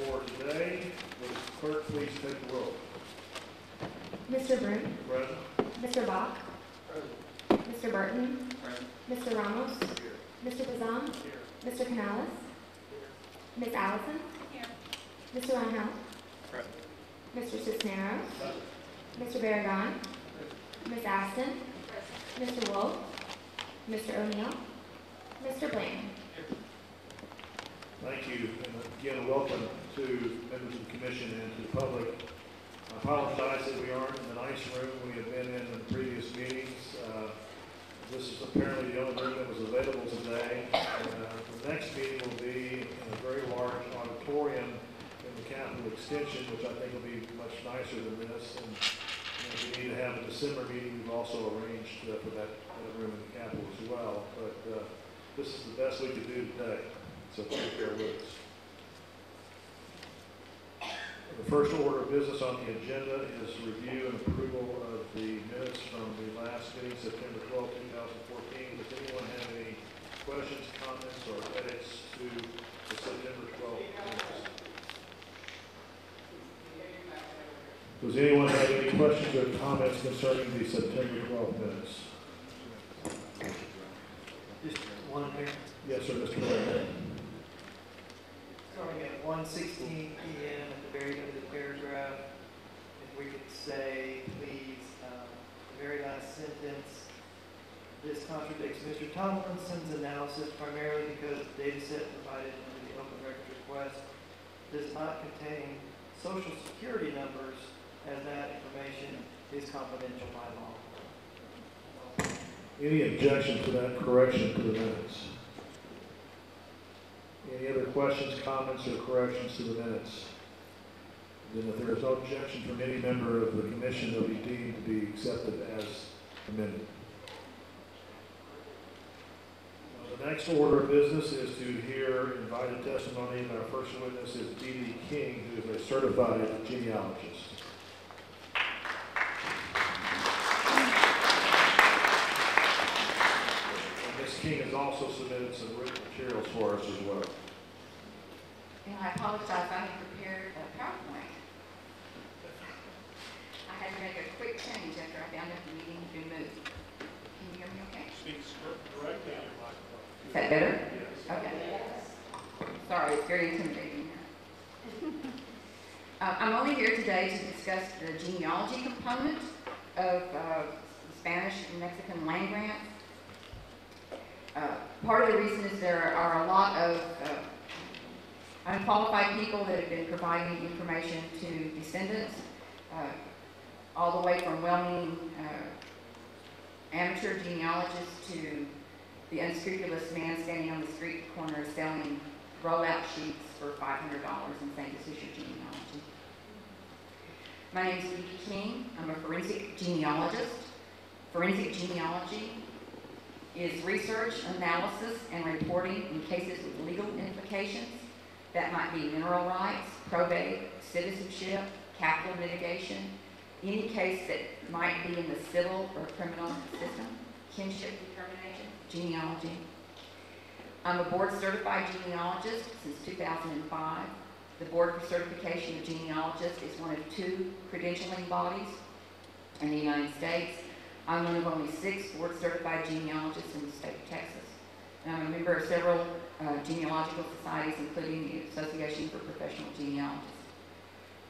for today. Would the clerk please take the roll? Mr. Broom? Present. Mr. Bach? Present. Mr. Burton? Present. Mr. Ramos? Here. Mr. Bazan? Here. Mr. Canales? Ms. Allison? Here. Mr. Rangel? Present. Mr. Cisneros? Present. Mr. Barragon? Ms. Aston? Mr. Wolf? Mr. O'Neill? Mr. Bland? Thank you, and again, welcome to members of the commission and to the public. I apologize that we aren't in the nice room we have been in previous meetings. This is apparently the only room that was available today. The next meeting will be in a very large auditorium in the Capitol Extension, which I think will be much nicer than this. And if we need to have a December meeting, we've also arranged for that room in the Capitol as well. But this is the best we could do today. So please bear with us. The first order of business on the agenda is review and approval of the minutes from the last meeting, September 12, 2014. Does anyone have any questions, comments, or edits to the September 12 minutes? Does anyone have any questions or comments concerning the September 12 minutes? Just one here. Yes, sir, Mr. Mayor. Starting at 1:16 p.m. at the very end of the paragraph, if we could say, please, the very last sentence, this contradicts Mr. Tomlinson's analysis primarily because the data set provided under the open records request does not contain social security numbers, as that information is confidential by law. Any objection to that correction to the minutes? Any other questions, comments, or corrections to the minutes? Then if there is no objection from any member of the commission, they'll be deemed to be accepted as amended. The next order of business is to hear invited testimony, and our first witness is D.D. King, who is a certified genealogist. King has also submitted some written materials for us as well. And I apologize, I had prepared a PowerPoint. I had to make a quick change after I found out the meeting had been moved. Can you hear me okay? Speak directly on your microphone. Is that better? Yes. Okay. Sorry, it's very intimidating here. I'm only here today to discuss the genealogy component of Spanish and Mexican land grants. Part of the reason is there are a lot of unqualified people that have been providing information to descendants, all the way from well-meaning amateur genealogists to the unscrupulous man standing on the street corner selling rollout sheets for $500 and saying, "This is your genealogy." My name is D.D. King. I'm a forensic genealogist. Forensic genealogy is research, analysis, and reporting in cases with legal implications. That might be mineral rights, probate, citizenship, capital litigation, any case that might be in the civil or criminal system, kinship determination, genealogy. I'm a board-certified genealogist since 2005. The Board for Certification of Genealogists is one of 2 credentialing bodies in the United States. I'm one of only 6 board-certified genealogists in the state of Texas. And I'm a member of several genealogical societies, including the Association for Professional Genealogists.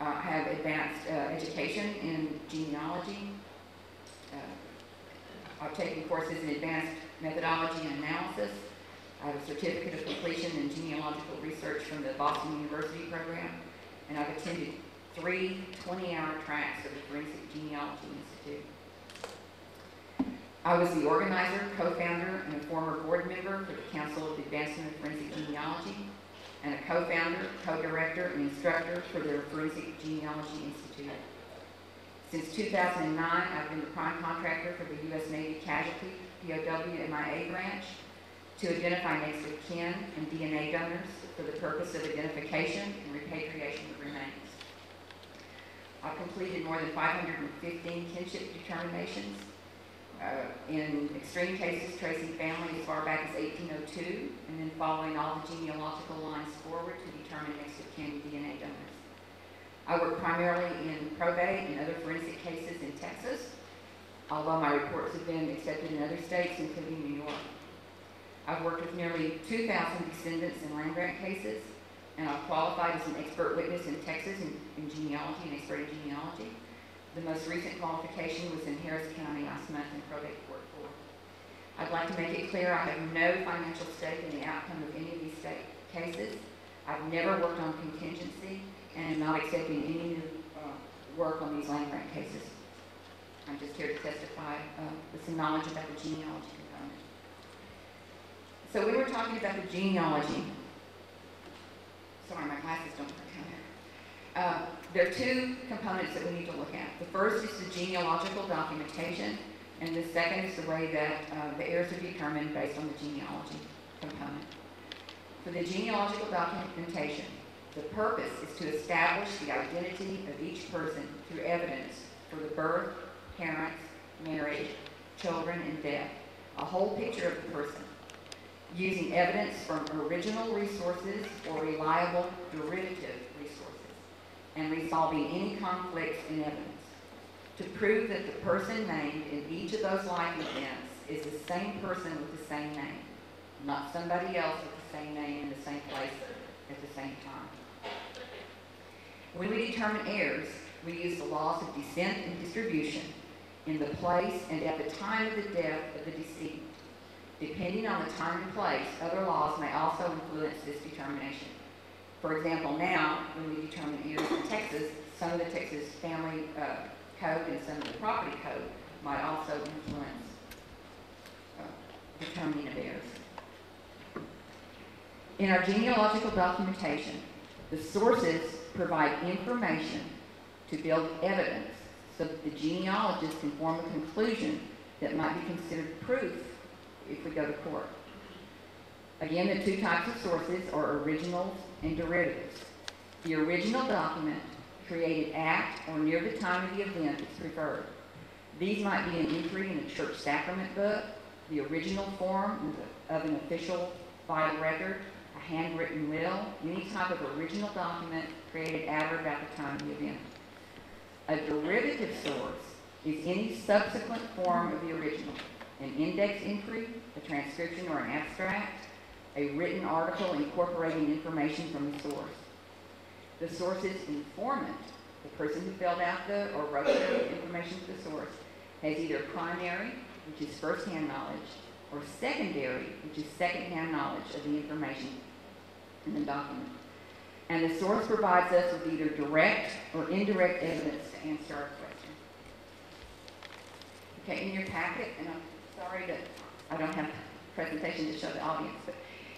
I have advanced education in genealogy. I've taken courses in advanced methodology and analysis. I have a certificate of completion in genealogical research from the Boston University program, and I've attended 3 20-hour tracks of the Forensic Genealogy Institute. I was the organizer, co-founder, and a former board member for the Council of the Advancement of Forensic Genealogy, and a co-founder, co-director, and instructor for the Forensic Genealogy Institute. Since 2009, I've been the prime contractor for the U.S. Navy Casualty POW MIA branch to identify next of kin and DNA donors for the purpose of identification and repatriation of remains. I've completed more than 515 kinship determinations, in extreme cases tracing family as far back as 1802, and then following all the genealogical lines forward to determine next of kin DNA donors. I work primarily in probate and other forensic cases in Texas, although my reports have been accepted in other states, including New York. I've worked with nearly 2,000 descendants in land grant cases, and I've qualified as an expert witness in Texas in genealogy and expert in genealogy. The most recent qualification was in Harris County last month in probate court 4. I'd like to make it clear I have no financial stake in the outcome of any of these state cases. I've never worked on contingency and am not accepting any new work on these land grant cases. I'm just here to testify with some knowledge about the genealogy component. So we were talking about the genealogy. Sorry, my glasses don't work down there. There are two components that we need to look at. The first is the genealogical documentation, and the second is the way that the heirs are determined based on the genealogy component. For the genealogical documentation, the purpose is to establish the identity of each person through evidence for the birth, parents, marriage, children, and death, a whole picture of the person, using evidence from original resources or reliable derivative resources, and resolving any conflicts in evidence, to prove that the person named in each of those life events is the same person with the same name, not somebody else with the same name in the same place at the same time. When we determine heirs, we use the laws of descent and distribution in the place and at the time of the death of the decedent. Depending on the time and place, other laws may also influence this determination. For example, now, when we determine heirs in Texas, some of the Texas family code and some of the property code might also influence determining of heirs. In our genealogical documentation, the sources provide information to build evidence so that the genealogist can form a conclusion that might be considered proof if we go to court. Again, the two types of sources are originals and derivatives. The original document, created at or near the time of the event, is preferred. These might be an entry in a church sacrament book, the original form of an official vital record, a handwritten will, any type of original document created at or about the time of the event. A derivative source is any subsequent form of the original, an index entry, a transcription or an abstract, a written article incorporating information from the source. The source's informant, the person who filled out or wrote the information to the source, has either primary, which is first-hand knowledge, or secondary, which is second-hand knowledge of the information in the document. And the source provides us with either direct or indirect evidence to answer our question. Okay, in your packet, and I'm sorry that I don't have a presentation to show the audience, but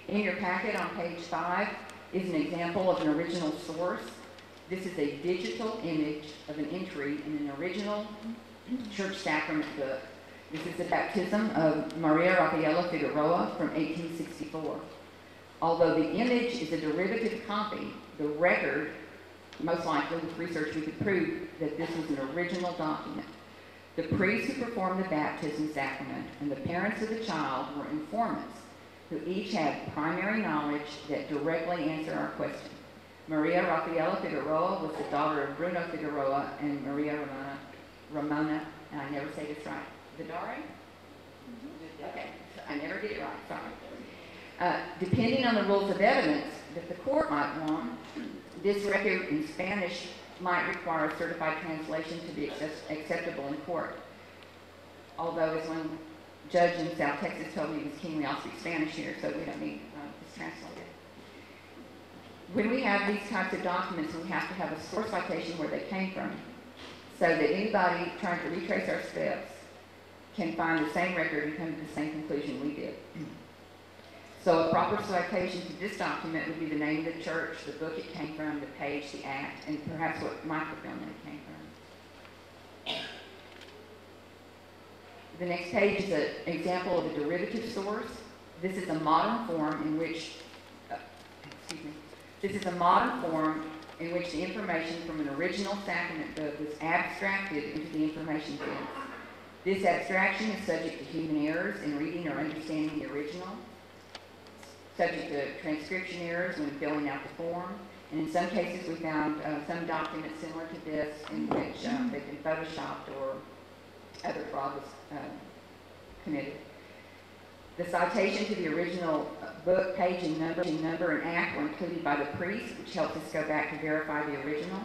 in your packet on page 5 is an example of an original source. This is a digital image of an entry in an original church sacrament book. This is the baptism of Maria Rafaela Figueroa from 1864. Although the image is a derivative copy, the record, most likely with research we could prove that this was an original document. The priest who performed the baptism sacrament and the parents of the child were informants who each had primary knowledge that directly answered our question. Maria Rafaela Figueroa was the daughter of Bruno Figueroa and Maria Ramona, and I never say this right, Vidare? Okay, I never get it right, sorry. Depending on the rules of evidence that the court might want, this record in Spanish might require a certified translation to be acceptable in court. Although, as one judge in South Texas told me he was keen, we all speak Spanish here, so we don't need this translated. When we have these types of documents, we have to have a source citation where they came from, so that anybody trying to retrace our steps can find the same record and come to the same conclusion we did. So a proper citation to this document would be the name of the church, the book it came from, the page, the act, and perhaps what microfilm it came from. The next page is an example of a derivative source. This is a modern form in which, the information from an original sacrament book was abstracted into the information field. This abstraction is subject to human errors in reading or understanding the original, subject to transcription errors when filling out the form, And in some cases, we found some documents similar to this in which they've been photoshopped or other fraud was committed. The citation to the original book, page and number and act were included by the priest, which helps us go back to verify the original.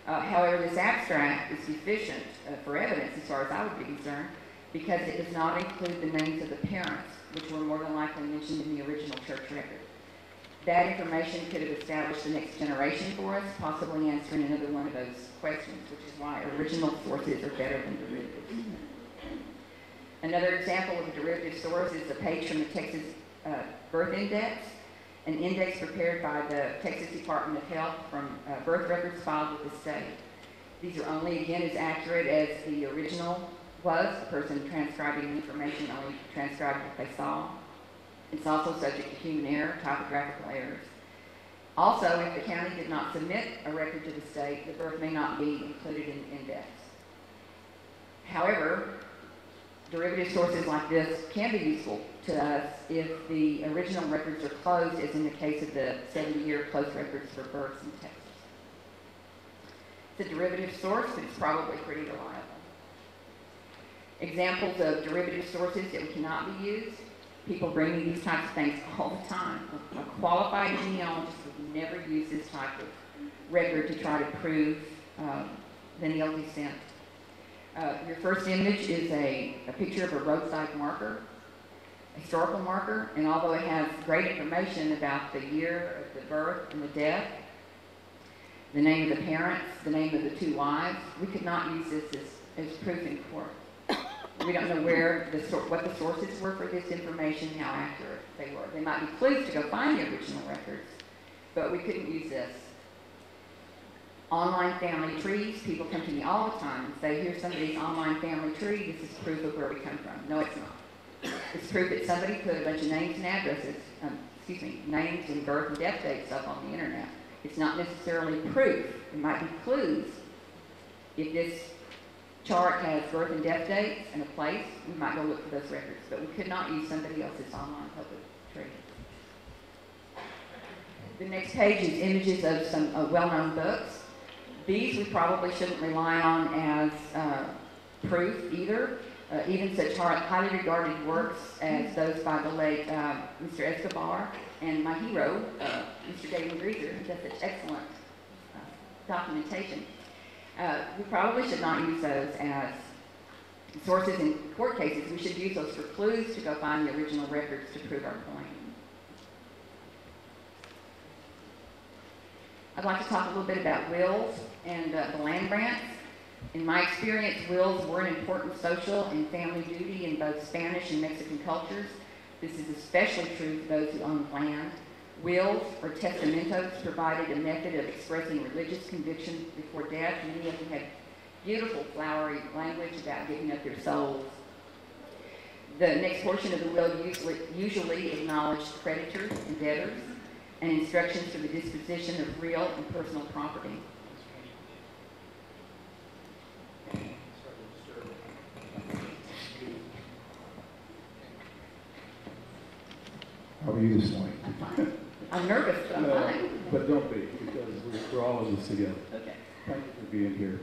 However, this abstract is deficient for evidence as far as I would be concerned, because it does not include the names of the parents, which were more than likely mentioned in the original church record. That information could have established the next generation for us, possibly answering another one of those questions, which is why original sources are better than derivatives. Another example of a derivative source is a page from the Texas Birth Index, an index prepared by the Texas Department of Health from birth records filed with the state. These are only, again, as accurate as the original was. The person transcribing the information only transcribed what they saw. It's also subject to human error, typographical errors. Also, if the county did not submit a record to the state, the birth may not be included in the index. However, derivative sources like this can be useful to us if the original records are closed, as in the case of the 70-year closed records for births in Texas. It's a derivative source, but it's probably pretty reliable. Examples of derivative sources that cannot be used: people bring me these types of things all the time. A qualified genealogist would never use this type of record to try to prove lineal descent. Your first image is a picture of a roadside marker, a historical marker, and although it has great information about the year of the birth and the death, the name of the parents, the name of the two wives, we could not use this as proof in court. We don't know what the sources were for this information, how accurate they were. They might be clues to go find the original records, but we couldn't use this. Online family trees, people come to me all the time and say, here's somebody's online family tree, this is proof of where we come from. No, it's not. It's proof that somebody put a bunch of names and addresses, names and birth and death dates up on the internet. It's not necessarily proof. It might be clues. If this chart has birth and death dates and a place, we might go look for those records, but we could not use somebody else's online public tree. The next page is images of some well-known books. These we probably shouldn't rely on as proof either. Even such highly regarded works as those by the late Mr. Escobar and my hero, Mr. David Greaser, who does such excellent documentation. We probably should not use those as sources in court cases. We should use those for clues to go find the original records to prove our point. I'd like to talk a little bit about wills and the land grants. In my experience, wills were an important social and family duty in both Spanish and Mexican cultures. This is especially true for those who own land. Wills, or testamentos, provided a method of expressing religious conviction before death. Many of them had beautiful, flowery language about giving up their souls. The next portion of the will usually acknowledged creditors and debtors and instructions for the disposition of real and personal property. How are you this morning? I'm nervous, but I'm fine. But don't be, because we're all in this together. Okay. Thank you for being here.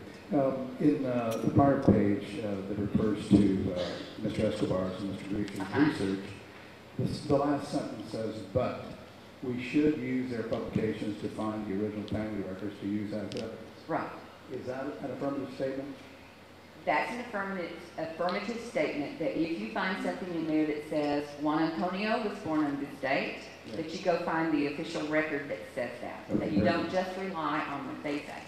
In the prior page that refers to Mr. Escobar's and Mr. Greaser's research, the last sentence says, but we should use their publications to find the original family records to use as evidence. Right. Is that an affirmative statement? That's an affirmative statement that if you find something in there that says Juan Antonio was born on this date, Yeah. that you go find the official record that says that. Okay, That you very don't good. just rely on what they say.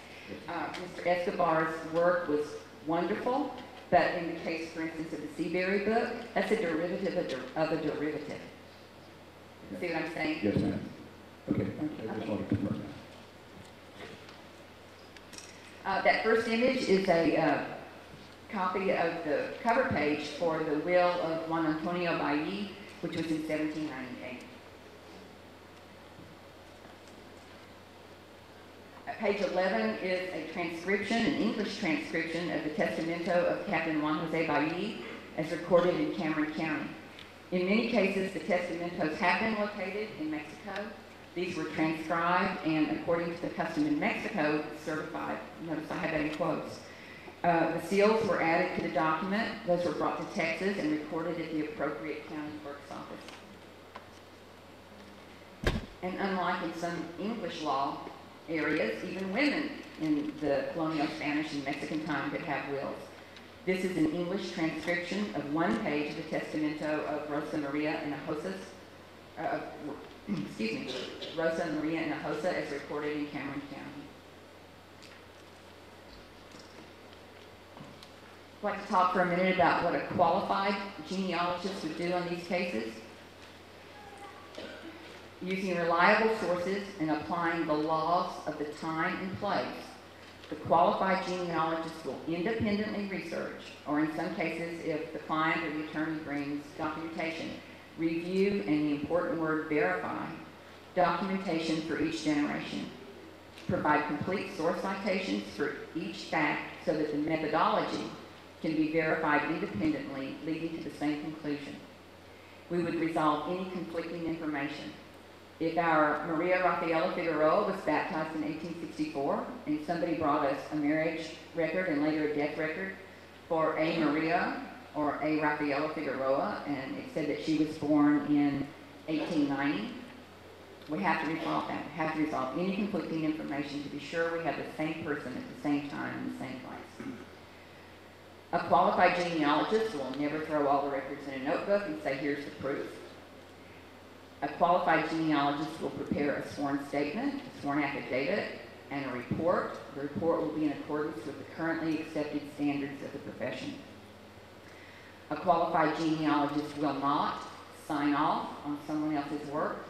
Mr. Escobar's work was wonderful, but in the case, for instance, of the Seabury book, that's a derivative of a derivative. See what I'm saying? Yes, ma'am. Okay, I just wanted to confirm that. That first image is a copy of the cover page for the will of Juan Antonio Bailly, which was in 1798. Page 11 is a transcription, an English transcription of the testamento of Captain Juan Jose Bailly as recorded in Cameron County. In many cases, the testamentos have been located in Mexico, These were transcribed and, according to the custom in Mexico, certified. Notice I have that in quotes. The seals were added to the document. Those were brought to Texas and recorded at the appropriate county clerk's office. And unlike in some English law areas, even women in the colonial Spanish and Mexican time could have wills. This is an English transcription of one page of the Testamento of Rosa Maria Hinojosa, Rosa Maria Hinojosa, as recorded in Cameron County. I'd like to talk for a minute about what a qualified genealogist would do on these cases. Using reliable sources and applying the laws of the time and place, the qualified genealogist will independently research, or in some cases, if the client or the attorney brings documentation, review, and the important word verify, documentation for each generation. Provide complete source citations for each fact so that the methodology can be verified independently, leading to the same conclusion. We would resolve any conflicting information. If our Maria Rafaela Figueroa was baptized in 1864 and somebody brought us a marriage record and later a death record for a Maria or a Rafaela Figueroa, and it said that she was born in 1890, we have to resolve that. We have to resolve any conflicting information to be sure we have the same person at the same time in the same place. A qualified genealogist will never throw all the records in a notebook and say, here's the proof. A qualified genealogist will prepare a sworn statement, a sworn affidavit, and a report. The report will be in accordance with the currently accepted standards of the profession. A qualified genealogist will not sign off on someone else's work.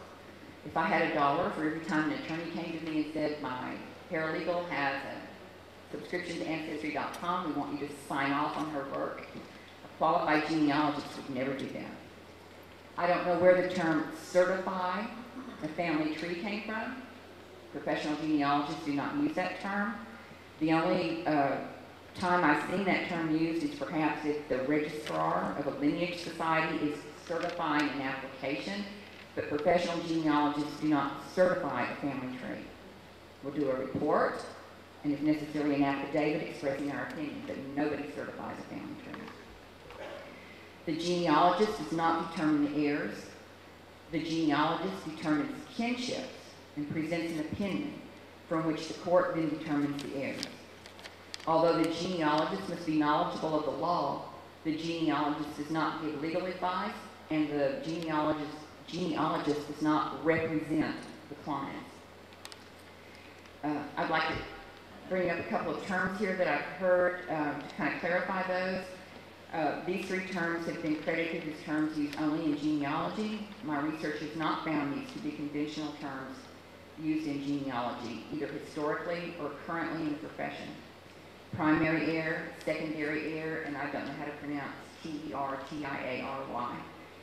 If I had $1 for every time an attorney came to me and said, my paralegal has a subscription to Ancestry.com, we want you to sign off on her work, a qualified genealogist would never do that. I don't know where the term certify a family tree came from. Professional genealogists do not use that term. The only time I've seen that term used is perhaps if the registrar of a lineage society is certifying an application, but professional genealogists do not certify a family tree. We'll do a report, and if necessary, an affidavit expressing our opinion, but nobody certifies a family tree. The genealogist does not determine the heirs. The genealogist determines kinships and presents an opinion from which the court then determines the heirs. Although the genealogist must be knowledgeable of the law, the genealogist does not give legal advice, and the genealogist does not represent the client. I'd like to bring up a couple of terms here that I've heard to kind of clarify those. These three terms have been credited as terms used only in genealogy. My research has not found these to be conventional terms used in genealogy, either historically or currently in the profession. Primary heir, secondary heir, and I don't know how to pronounce T-E-R-T-I-A-R-Y.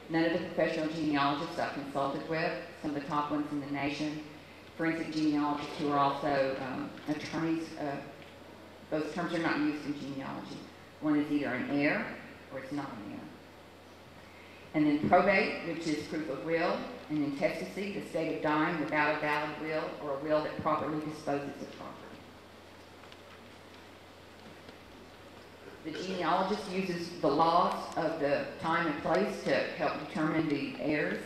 None of the professional genealogists I've consulted with, some of the top ones in the nation, forensic genealogists who are also attorneys, those terms are not used in genealogy. One is either an heir or it's not an heir. And then probate, which is proof of will, and intestacy, the state of dying without a valid will or a will that properly disposes of property. The genealogist uses the laws of the time and place to help determine the heirs.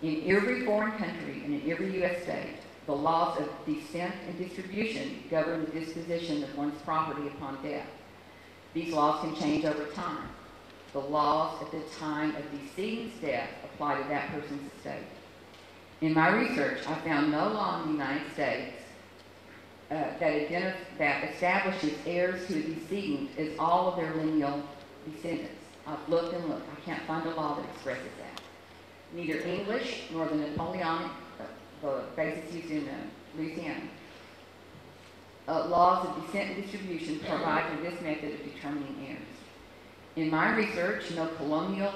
In every foreign country and in every U.S. state, the laws of descent and distribution govern the disposition of one's property upon death. These laws can change over time. The laws at the time of the decedent's death apply to that person's estate. In my research, I found no law in the United States that establishes heirs to a decedent as all of their lineal descendants. I've looked and looked. I can't find a law that expresses that. Neither English nor the Napoleonic, the basis used in Louisiana, laws of descent and distribution provide for this method of determining heirs. In my research, no colonial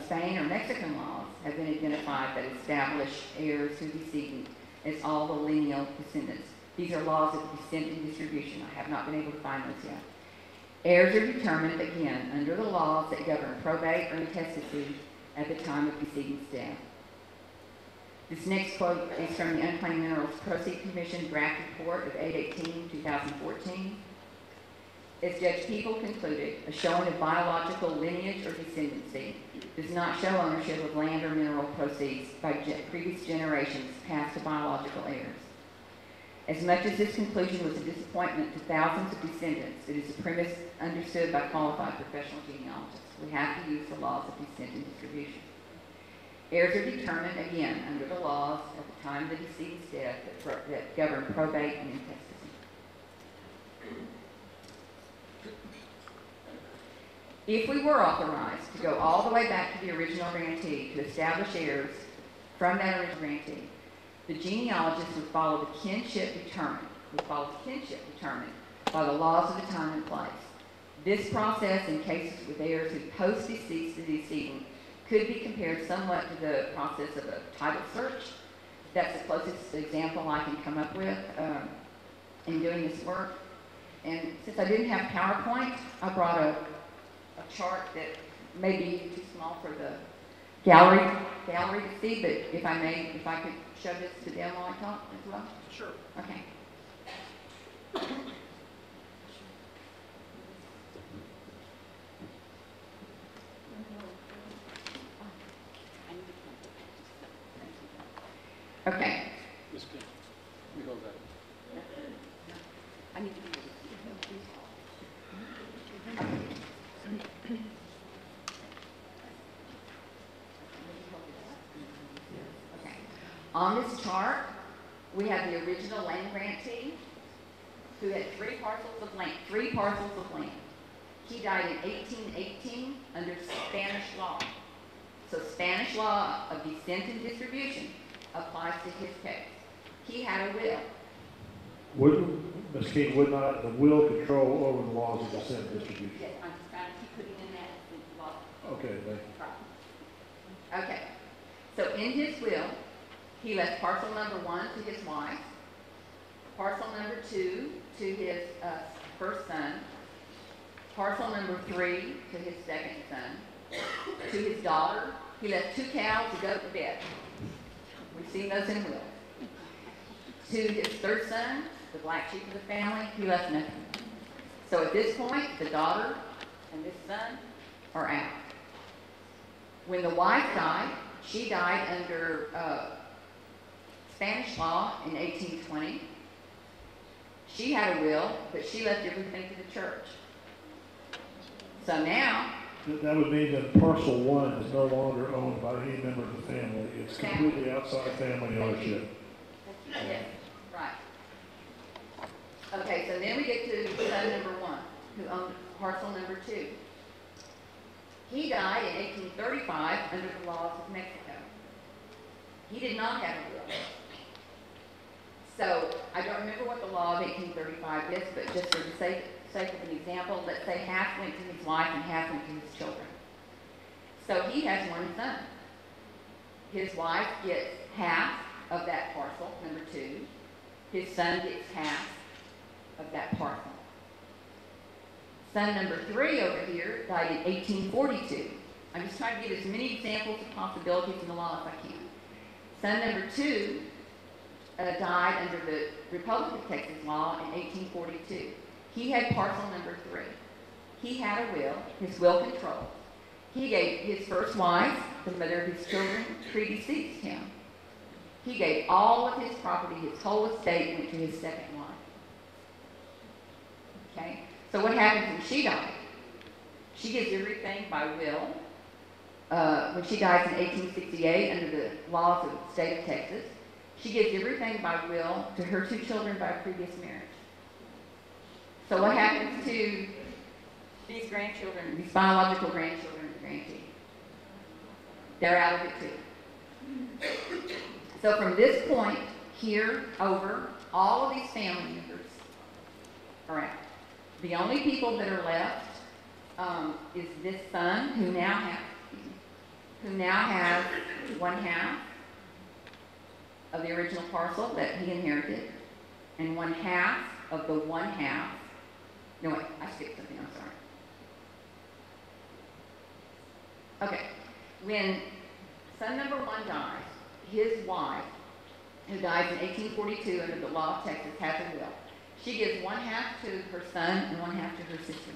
Spain or Mexican laws have been identified that establish heirs to decedent as all the lineal descendants. These are laws of descent and distribution. I have not been able to find those yet. Heirs are determined, again, under the laws that govern probate or intestacy at the time of decedent's death. This next quote is from the Unclaimed Minerals Proceeds Commission draft report of 8/18/2014. As Judge People concluded, a showing of biological lineage or descendancy does not show ownership of land or mineral proceeds by previous generations passed to biological heirs. As much as this conclusion was a disappointment to thousands of descendants, it is a premise understood by qualified professional genealogists. We have to use the laws of descent and distribution. Heirs are determined, again, under the laws at the time of the decedent's death that govern probate and intestacy. If we were authorized to go all the way back to the original grantee to establish heirs from that original grantee, the genealogist would follow the kinship determined by the laws of the time and place. This process in cases with heirs who post-decease the decedent could be compared somewhat to the process of a title search. That's the closest example I can come up with in doing this work. And since I didn't have PowerPoint, I brought a chart that may be too small for the gallery to see, but if I could show this to them while I talk as well? Sure. Okay. Okay. I need to be Okay. On this chart, we have the original land grantee who had three parcels of land. He died in 1818 under Spanish law. So Spanish law of descent and distribution applies to his case. He had a will. Ms. King, would not the will control over the laws of descent and distribution? Yes, I'm just trying to keep putting in that law. Okay, thank you. Okay. So in his will, he left parcel number 1 to his wife, parcel number 2 to his first son, parcel number 3 to his second son, to his daughter. He left 2 cows, a goat, and a bed. We've seen those in will. To his third son, the black sheep of the family, he left nothing. So at this point, the daughter and this son are out. When the wife died, she died under Spanish law in 1820. She had a will, but she left everything to the church. So now, That would mean that parcel 1 is no longer owned by any member of the family. It's completely outside family ownership. yes, right. Okay, so then we get to son number 1, who owned parcel number 2. He died in 1835 under the laws of Mexico. He did not have a will. So I don't remember what the law of 1835 is, but just for the sake of an example, let's say half went to his wife and half went to his children. So he has one son. His wife gets half of that parcel, number 2. His son gets half of that parcel. Son number 3 over here died in 1842. I'm just trying to give as many examples of possibilities in the law as I can. Son number 2 died under the Republic of Texas law in 1842. He had parcel number 3. He had a will, his will controlled. He gave his first wife, the mother of his children, predeceased him. He gave all of his property, his whole estate went to his second wife. Okay? So what happens when she died? She gives everything by will. When she dies in 1868 under the laws of the state of Texas, she gives everything by will to her 2 children by a previous marriage. So what happens to these grandchildren, these biological grandchildren of the grantee? They're out of it too. So from this point here over, all of these family members are out. The only people that are left is this son who now has 1/2 of the original parcel that he inherited, and 1/2 of the 1/2. No, wait, I skipped something, I'm sorry. Okay, when son number 1 dies, his wife, who died in 1842 under the law of Texas, has a will. She gives one half to her son and one half to her sister.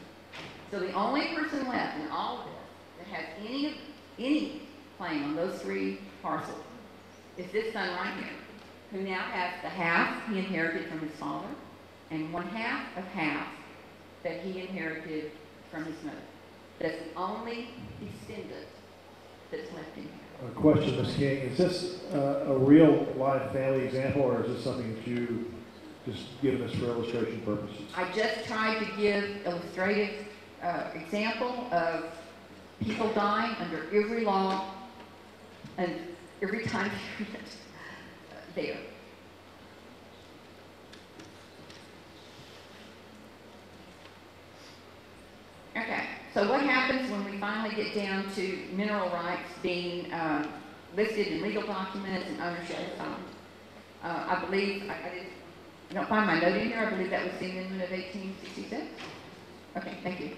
So the only person left in all of this that has any claim on those 3 parcels is this son right here, who now has the half he inherited from his father and one half that he inherited from his mother. That's the only descendant that's left in here. A question, Ms. King, is this a real live family example, or is this something that you just given us for illustration purposes? I just tried to give illustrative example of people dying under every law and every time period there. Okay, so what happens when we finally get down to mineral rights being listed in legal documents and ownership assigned? I believe, I don't find my note in here, I believe that was the amendment of 1866. Okay, thank you.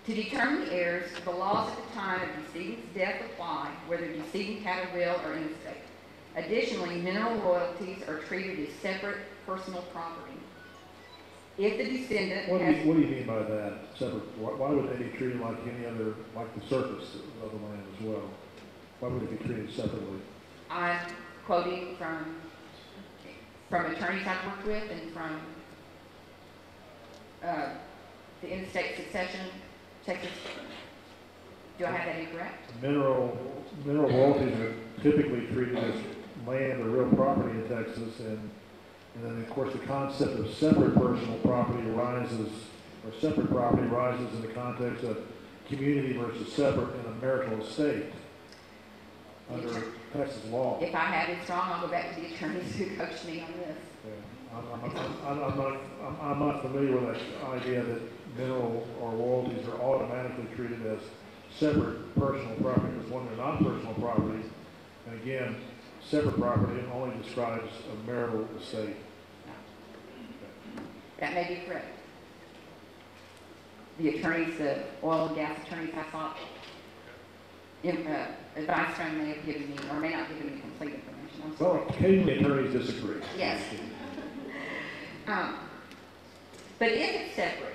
To determine the heirs, the laws at the time of decedent's death apply, whether decedent had a will or estate. Additionally, mineral royalties are treated as separate personal property. If the descendant What do has... you mean by that? Separate? Why would they be treated like any other, like the surface of the land as well? Why would it be treated separately? I'm quoting from attorneys I've worked with and from the interstate succession, Texas. Do I have that incorrect? Mineral royalties are typically treated as land or real property in Texas, and then of course the concept of separate personal property arises, or separate property arises in the context of community versus separate in a marital estate under Texas law. If I have it wrong, I'll go back to the attorneys who coached me on this. I'm not familiar with that idea that mineral or royalties are automatically treated as separate personal property, because when they're not personal property, and again, separate property only describes a marital estate. That may be correct. The attorneys, the oil and gas attorneys I thought, advice from may have given me, or may not have given me complete information. I'm sorry. Well, occasionally attorneys disagree. Yes. But if it's separate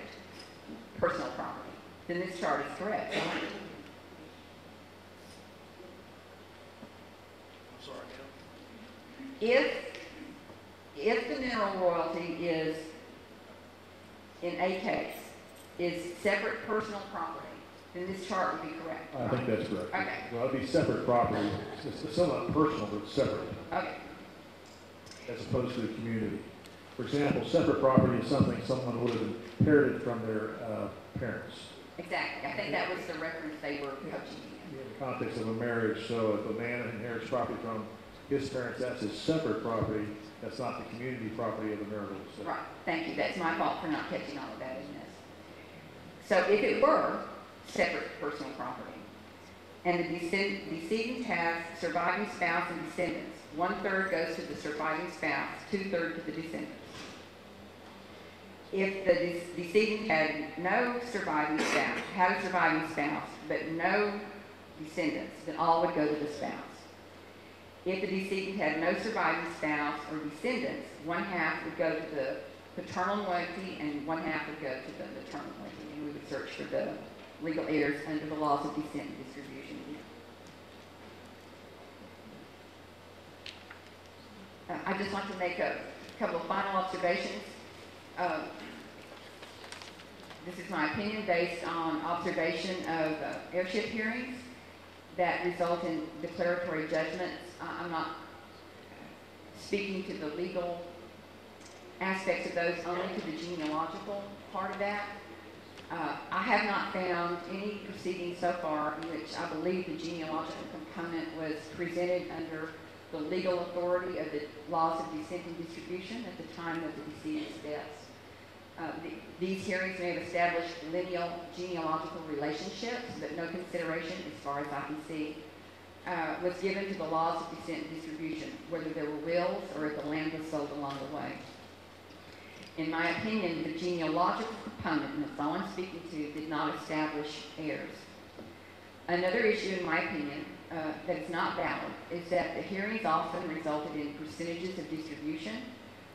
personal property, then this chart is correct. I'm sorry, If the mineral royalty is, in a case, is separate personal property, then this chart would be correct. I think that's correct. Okay. Well, it'd be separate property. It's still not personal, but it's separate, Okay. as opposed to the community. For example, separate property is something someone would have inherited from their parents. Exactly. I think that was the reference they were coaching me in. In the context of a marriage, so if a man inherits property from his parents, that's his separate property. That's not the community property of the marital estate. Right. Thank you. That's my fault for not catching all of that in this. So if it were separate personal property, and the decedent has surviving spouse and descendants, 1/3 goes to the surviving spouse, 2/3 to the descendants. If the decedent had no surviving spouse, had a surviving spouse, but no descendants, then all would go to the spouse. If the decedent had no surviving spouse or descendants, 1/2 would go to the paternal moiety and 1/2 would go to the maternal moiety, and we would search for the legal heirs under the laws of descent and distribution. I'd just like to make a couple of final observations. This is my opinion based on observation of heirship hearings that result in declaratory judgments. I'm not speaking to the legal aspects of those, only to the genealogical part of that. I have not found any proceedings so far in which I believe the genealogical component was presented under the legal authority of the laws of descent and distribution at the time of the decedent's deaths. These hearings may have established lineal genealogical relationships, but no consideration, as far as I can see, was given to the laws of descent and distribution, whether there were wills or if the land was sold along the way. In my opinion, the genealogical component, and that's all I'm speaking to, did not establish heirs. Another issue, in my opinion, that is not valid is that the hearings often resulted in percentages of distribution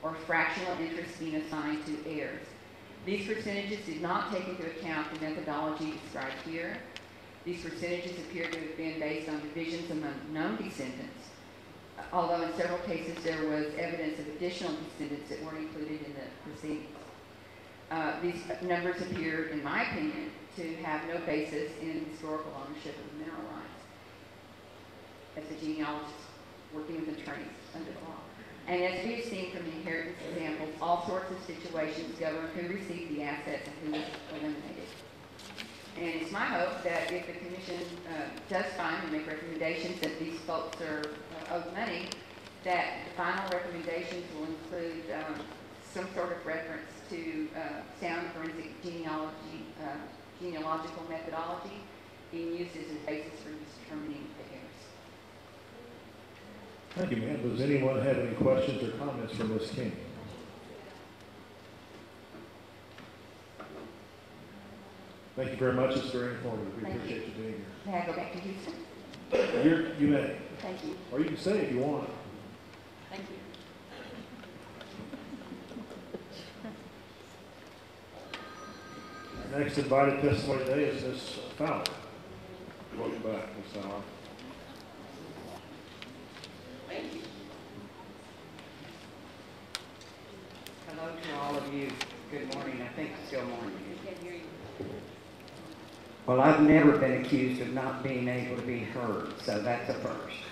or fractional interest being assigned to heirs. These percentages did not take into account the methodology described here. These percentages appear to have been based on divisions among known descendants, although in several cases there was evidence of additional descendants that weren't included in the proceedings. These numbers appear, in my opinion, to have no basis in historical ownership of mineral rights. As a genealogist working with attorneys under the law. And as we have seen from the inheritance examples, all sorts of situations govern who received the assets and who was eliminated. And it's my hope that if the commission does find and make recommendations that these folks are owed money, that the final recommendations will include some sort of reference to sound forensic genealogical methodology being used as a basis for determining the heirs. Thank you, ma'am. Does anyone have any questions or comments for Ms. King? Thank you very much. It's very informative. We Thank appreciate you being here. May I go back to Houston? You may. Thank you. Or you can stay if you want. Thank you. Our next invited testimony today is Ms. Fowler. Welcome back, Ms. Fowler. Thank you. Hello to all of you. Good morning. I think it's still morning. Well, I've never been accused of not being able to be heard, so that's a first.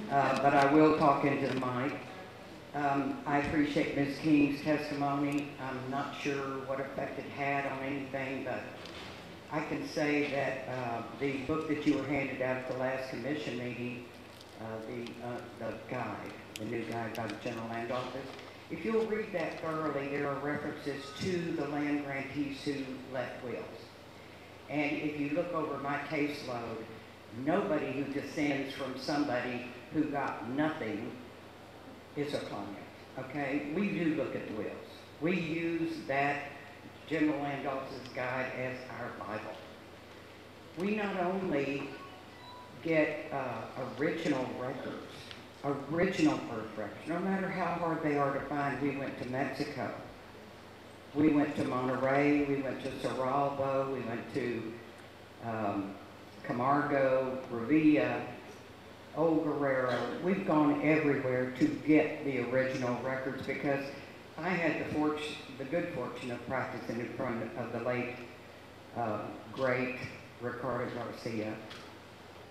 But I will talk into the mic. I appreciate Ms. King's testimony. I'm not sure what effect it had on anything, but I can say that the book that you were handed out at the last commission meeting, the guide, the new guide by the General Land Office, if you'll read that thoroughly, there are references to the land grantees who left wills. And if you look over my caseload, nobody who descends from somebody who got nothing is a client, okay? We do look at the wills. We use that General Land Office's guide as our Bible. We not only get original records, original birth records, no matter how hard they are to find. We went to Mexico. We went to Monterey, we went to Cerralbo, we went to Camargo, Revilla, Old Guerrero. We've gone everywhere to get the original records because I had the good fortune of practicing in front of the late, great Ricardo Garcia,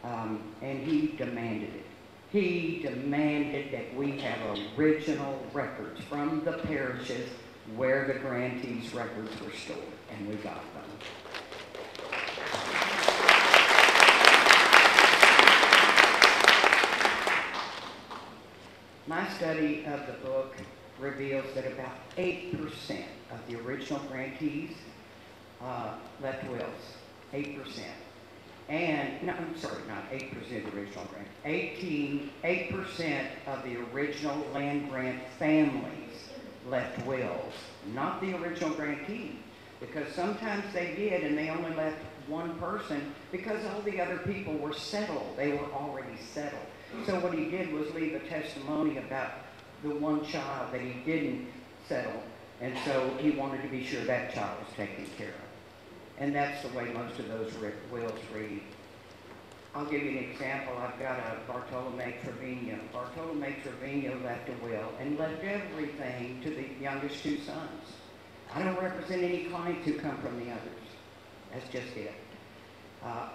and he demanded it. He demanded that we have original records from the parishes where the grantees' records were stored, and we got them. My study of the book reveals that about 8% of the original grantees left wills. 8%. And, no, I'm sorry, not 8% of the original grant. 8% of the original land grant families left wills, not the original grantee, because sometimes they did and they only left one person because all the other people were settled. They were already settled. So what he did was leave a testimony about the one child that he didn't settle, and so he wanted to be sure that child was taken care of. And that's the way most of those wills read. I'll give you an example. I've got a Bartolome Trevino. Bartolome Trevino left a will and left everything to the youngest two sons. I don't represent any clients who come from the others. That's just it.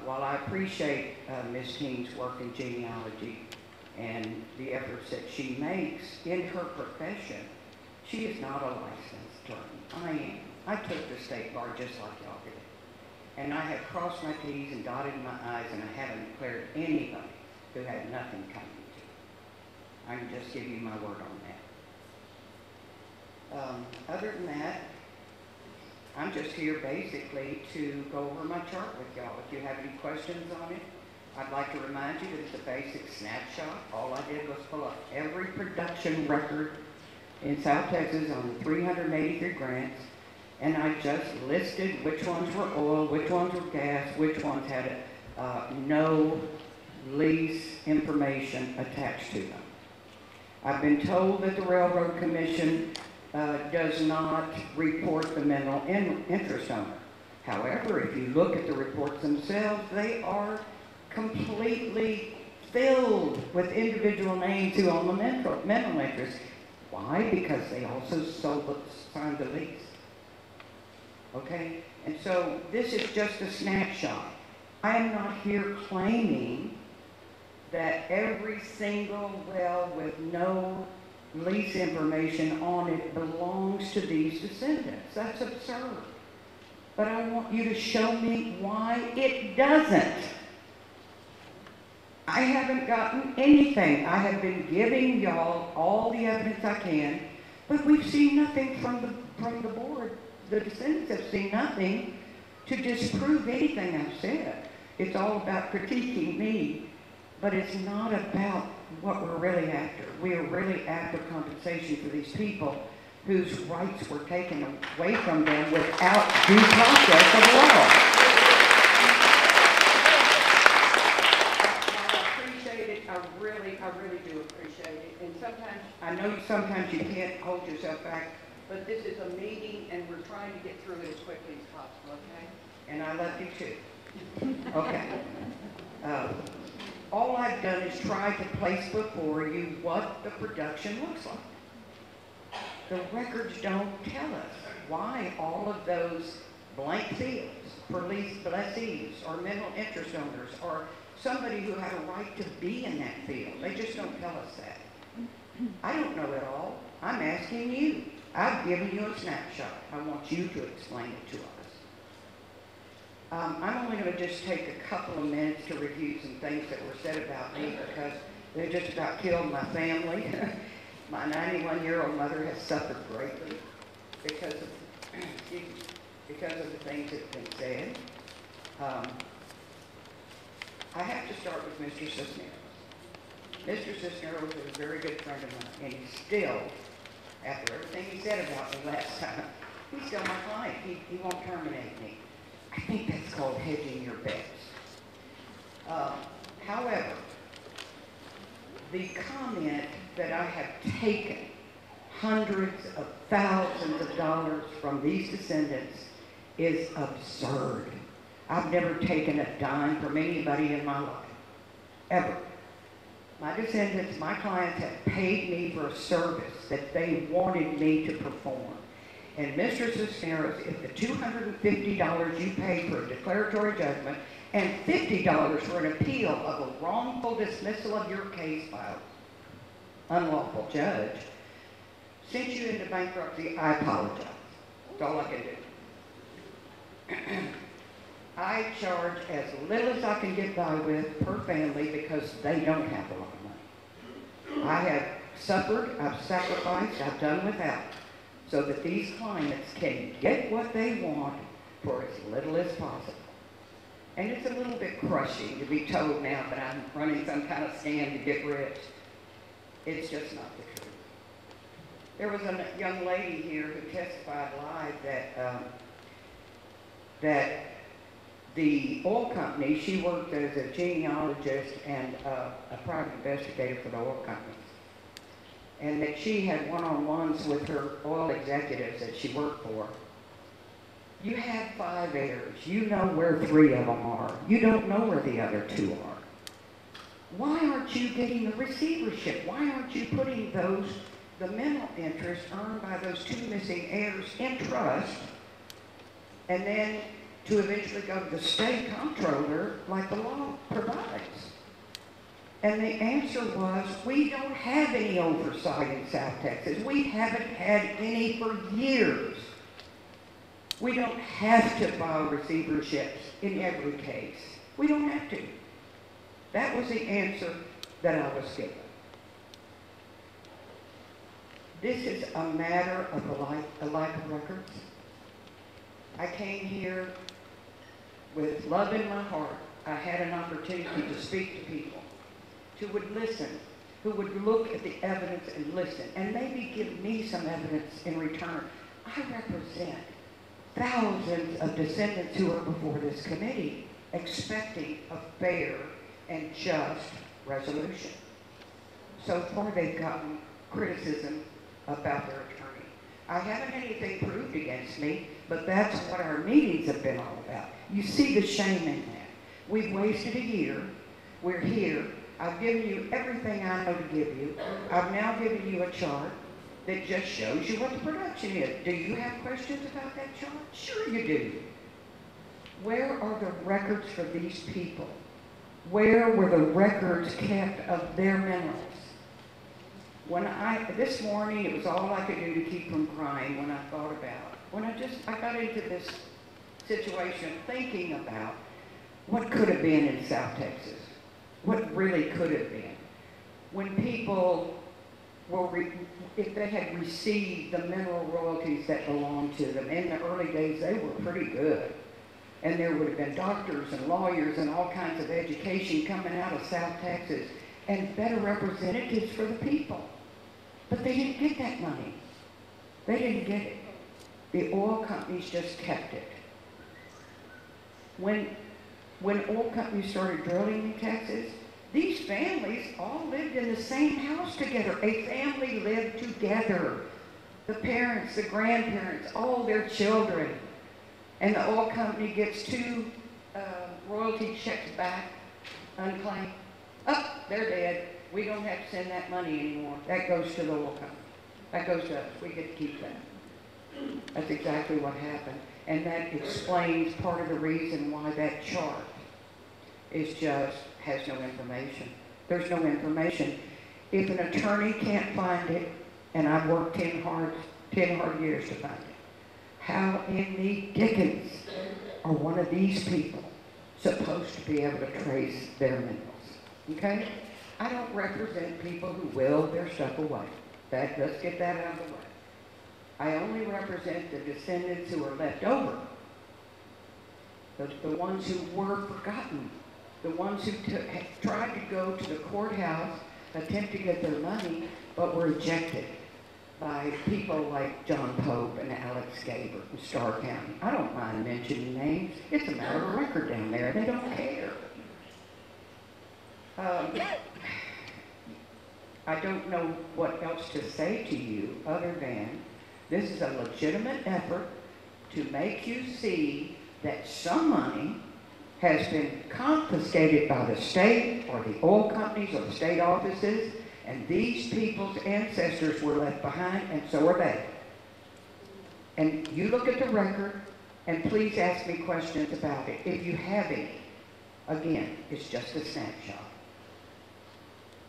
While I appreciate Ms. King's work in genealogy and the efforts that she makes in her profession, she is not a licensed attorney. I am. I took the state bar just like y'all did. And I have crossed my T's and dotted my I's, and I haven't declared anybody who had nothing coming to it. I can just give you my word on that. Other than that, I'm just here basically to go over my chart with y'all. If you have any questions on it, I'd like to remind you that it's a basic snapshot. All I did was pull up every production record in South Texas on the 383 grants, and I just listed which ones were oil, which ones were gas, which ones had no lease information attached to them. I've been told that the Railroad Commission does not report the mineral interest owner. However, if you look at the reports themselves, they are completely filled with individual names who own the mineral interest. Why? Because they also signed the lease. Okay? And so this is just a snapshot. I am not here claiming that every single well with no lease information on it belongs to these descendants. That's absurd. But I want you to show me why it doesn't. I haven't gotten anything. I have been giving y'all all the evidence I can, but we've seen nothing from the board. The descendants have seen nothing to disprove anything I've said. It's all about critiquing me, but it's not about what we're really after. We are really after compensation for these people whose rights were taken away from them without due process of law. I appreciate it. I really do appreciate it. And sometimes you can't hold yourself back, but this is a meeting and we're trying to get through it as quickly as possible, okay? And I love you too. Okay. All I've done is try to place before you what the production looks like. The records don't tell us why all of those blank fields for lessees or mineral interest owners or somebody who had a right to be in that field. They just don't tell us that. I don't know it all. I'm asking you. I've given you a snapshot. I want you to explain it to us. I'm only going to just take a couple of minutes to review some things that were said about me because they just about killed my family. My 91-year-old mother has suffered greatly because of the things that have been said. I have to start with Mr. Cisneros. Mr. Cisneros is a very good friend of mine, and he's still, after everything he said about me last time, he's still my client. He won't terminate me. I think that's called hedging your bets. However, the comment that I have taken hundreds of thousands of dollars from these descendants is absurd. I've never taken a dime from anybody in my life, ever. My descendants, my clients have paid me for a service that they wanted me to perform. And Mr. Cisneros, if the $250 you paid for a declaratory judgment and $50 for an appeal of a wrongful dismissal of your case by an unlawful judge sent you into bankruptcy, I apologize. That's all I can do. I charge as little as I can get by with per family because they don't have a lot of money. I have suffered, I've sacrificed, I've done without, so that these clients can get what they want for as little as possible. And it's a little bit crushing to be told now that I'm running some kind of scam to get rich. It's just not the truth. There was a young lady here who testified live that the oil company, she worked as a genealogist and a private investigator for the oil companies, and that she had one-on-ones with her oil executives that she worked for. You have 5 heirs. You know where 3 of them are. You don't know where the other 2 are. Why aren't you getting the receivership? Why aren't you putting the mineral interest earned by those 2 missing heirs in trust, and then to eventually go to the state comptroller like the law provides? And the answer was, we don't have any oversight in South Texas. We haven't had any for years. We don't have to file receiverships in every case. We don't have to. That was the answer that I was given. This is a matter of a lack of records. I came here with love in my heart. I had an opportunity to speak to people who would listen, who would look at the evidence and listen, and maybe give me some evidence in return. I represent thousands of descendants who are before this committee, expecting a fair and just resolution. So far, they've gotten criticism about their attorney. I haven't had anything proved against me, but that's what our meetings have been all about. You see the shame in that. We've wasted a year. We're here. I've given you everything I know to give you. I've now given you a chart that just shows you what the production is. Do you have questions about that chart? Sure you do. Where are the records for these people? Where were the records kept of their minerals? This morning, it was all I could do to keep from crying when I thought about, I got into this situation thinking about what could have been in South Texas, what really could have been. When people if they had received the mineral royalties that belonged to them, in the early days, they were pretty good. And there would have been doctors and lawyers and all kinds of education coming out of South Texas and better representatives for the people. But they didn't get that money. They didn't get it. The oil companies just kept it. When oil companies started drilling in Texas, these families all lived in the same house together. A family lived together. The parents, the grandparents, all their children. And the oil company gets 2 royalty checks back, unclaimed. Oh, they're dead. We don't have to send that money anymore. That goes to the oil company. That goes to us. We get to keep that. That's exactly what happened. And that explains part of the reason why that chart has no information. There's no information. If an attorney can't find it, and I've worked 10 hard years to find it, how in the dickens are one of these people supposed to be able to trace their minerals? Okay? I don't represent people who will their stuff away. Let's get that out of the way. I only represent the descendants who are left over. The ones who were forgotten. The ones who tried to go to the courthouse, attempt to get their money, but were ejected by people like John Pope and Alex Gaber in Starr County. I don't mind mentioning names. It's a matter of record down there. They don't care. I don't know what else to say to you other than this is a legitimate effort to make you see that some money has been confiscated by the state or the oil companies or the state offices, and these people's ancestors were left behind, and so are they. And you look at the record, and please ask me questions about it if you have any. Again, it's just a snapshot.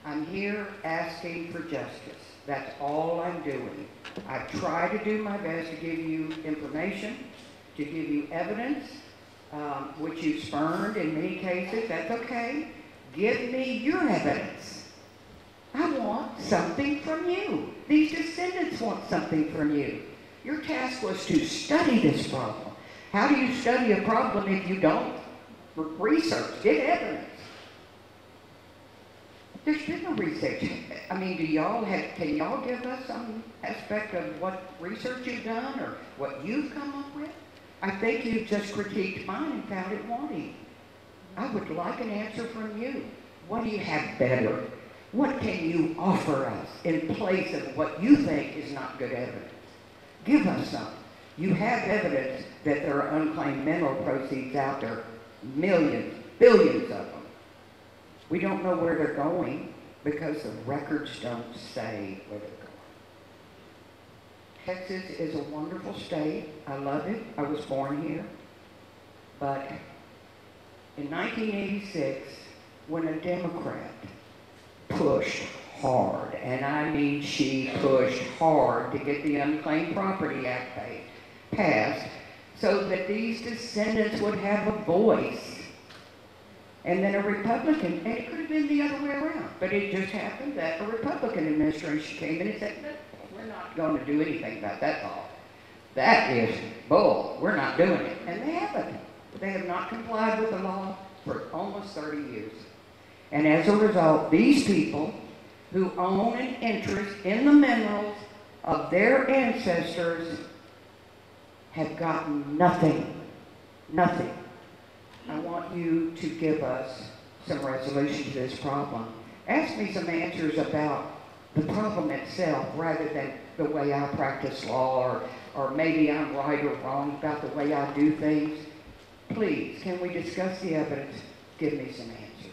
I'm here asking for justice. That's all I'm doing. I try to do my best to give you information, to give you evidence, which you spurned in many cases. That's okay. Give me your evidence. I want something from you. These descendants want something from you. Your task was to study this problem. How do you study a problem if you don't research, get evidence? There's been no research. I mean, can y'all give us some aspect of what research you've done or what you've come up with? I think you've just critiqued mine and found it wanting. I would like an answer from you. What do you have better? What can you offer us in place of what you think is not good evidence? Give us some. You have evidence that there are unclaimed mineral proceeds out there, millions, billions of them. We don't know where they're going because the records don't say where they're going. Texas is a wonderful state. I love it. I was born here. But in 1986, when a Democrat pushed hard, and I mean she pushed hard to get the Unclaimed Property Act passed so that these descendants would have a voice. And then a Republican, and it could have been the other way around, but it just happened that a Republican administration came in and said, no, we're not going to do anything about that law. That is bull. We're not doing it. And they haven't. They have not complied with the law for almost 30 years. And as a result, these people who own an interest in the minerals of their ancestors have gotten nothing. Nothing. I want you to give us some resolution to this problem. Ask me some answers about the problem itself rather than the way I practice law or maybe I'm right or wrong about the way I do things. Please, can we discuss the evidence? Give me some answers.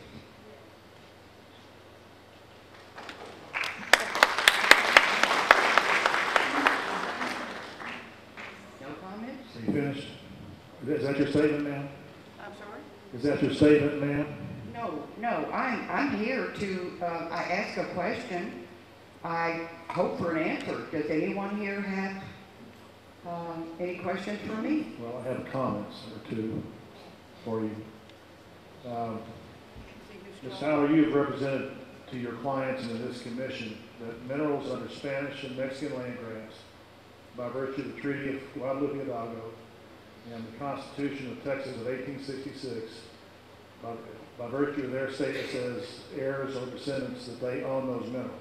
No comments? Are you finished? Is that your statement, ma'am? I'm sorry? Is that your statement, ma'am? No, I'm here to, I ask a question. I hope for an answer. Does anyone here have any questions for me? Well, I have comments or two for you. Ms. Howard, you have represented to your clients and in this commission that minerals under Spanish and Mexican land grants, by virtue of the Treaty of Guadalupe Hidalgo and the Constitution of Texas of 1866, by virtue of their status as heirs or descendants, that they own those minerals.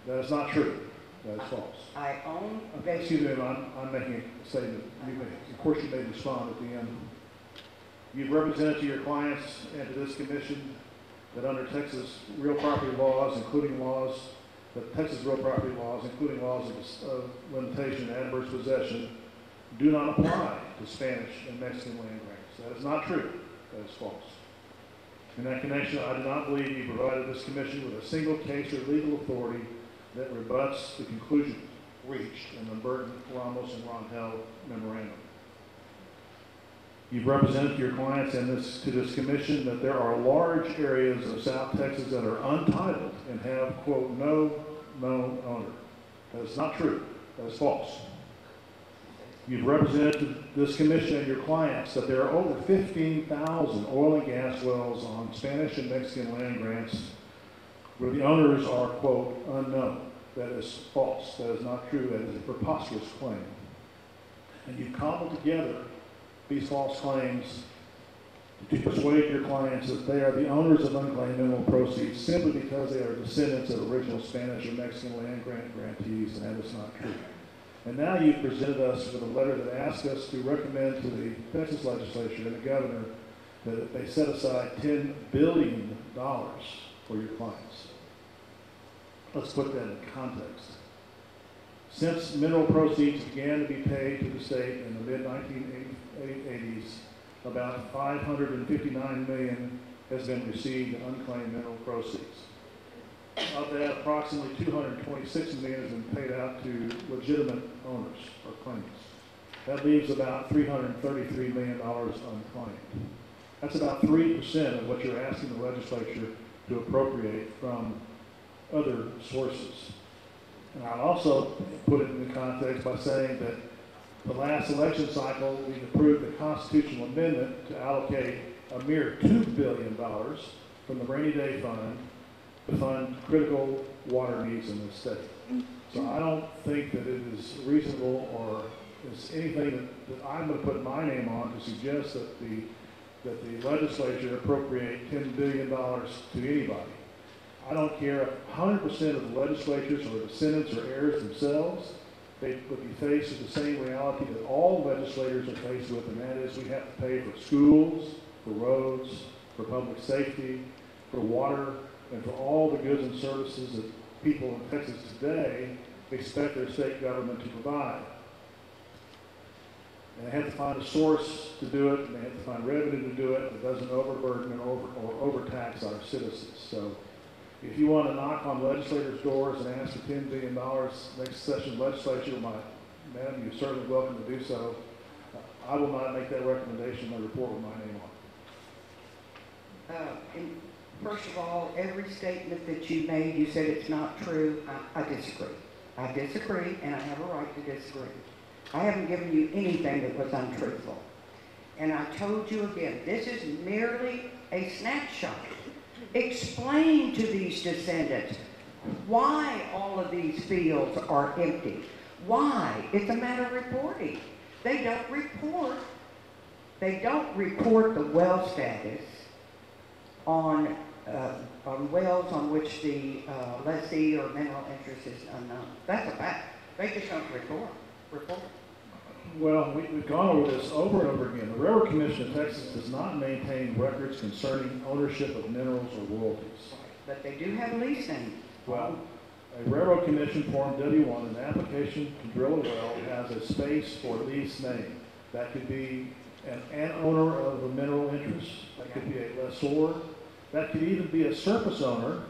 That is not true. That is false. I own. Excuse me, I'm making a statement. Of course, you may respond at the end. You've represented to your clients and to this commission that under Texas real property laws, including laws, that Texas real property laws, including laws of limitation and adverse possession, do not apply to Spanish and Mexican land grants. That is not true. That is false. In that connection, I do not believe you provided this commission with a single case or legal authority that rebuts the conclusion reached in the Burton, Ramos, and Rontel memorandum. You've represented to your clients and to this commission that there are large areas of South Texas that are untitled and have, quote, no known owner. That is not true. That is false. You've represented to this commission and your clients that there are over 15,000 oil and gas wells on Spanish and Mexican land grants where the owners are, quote, unknown. That is false. That is not true. That is a preposterous claim. And you've cobbled together these false claims to persuade your clients that they are the owners of unclaimed mineral proceeds simply because they are descendants of original Spanish or Mexican land grant grantees, and that is not true. And now you've presented us with a letter that asks us to recommend to the Texas legislature and the governor that they set aside $10 billion for your clients. Let's put that in context. Since mineral proceeds began to be paid to the state in the mid-1980s, about $559 million has been received in unclaimed mineral proceeds. Of that, approximately $226 million has been paid out to legitimate owners or claimants. That leaves about $333 million unclaimed. That's about 3% of what you're asking the legislature to appropriate from other sources. And I'll also put it in the context by saying that the last election cycle, we approved a constitutional amendment to allocate a mere $2 billion from the rainy day fund to fund critical water needs in this state. So I don't think that it is reasonable or is anything that I'm going to put my name on to suggest that the legislature appropriate $10 billion to anybody. I don't care if 100% of the legislatures are descendants or heirs themselves. They would be faced with the same reality that all legislators are faced with, and that is we have to pay for schools, for roads, for public safety, for water, and for all the goods and services that people in Texas today expect their state government to provide. And they have to find a source to do it, and they have to find revenue to do it that doesn't overburden or overtax our citizens. So if you want to knock on legislators' doors and ask for $10 billion next session of legislature, madam, you're certainly welcome to do so. I will not make that recommendation in my report with my name on. First of all, every statement that you made, you said it's not true. I disagree. I disagree, and I have a right to disagree. I haven't given you anything that was untruthful. And I told you again, this is merely a snapshot. Explain to these descendants why all of these fields are empty. Why? It's a matter of reporting. They don't report the well status on wells on which the lessee or mineral interest is unknown. That's a fact. They just don't report. Well, we've gone over this over and over again. The Railroad Commission of Texas does not maintain records concerning ownership of minerals or royalties. But they do have lease names. Well, a Railroad Commission Form W1, an application to drill a well, has a space for lease name. That could be an owner of a mineral interest. That could be a lessor. That could even be a surface owner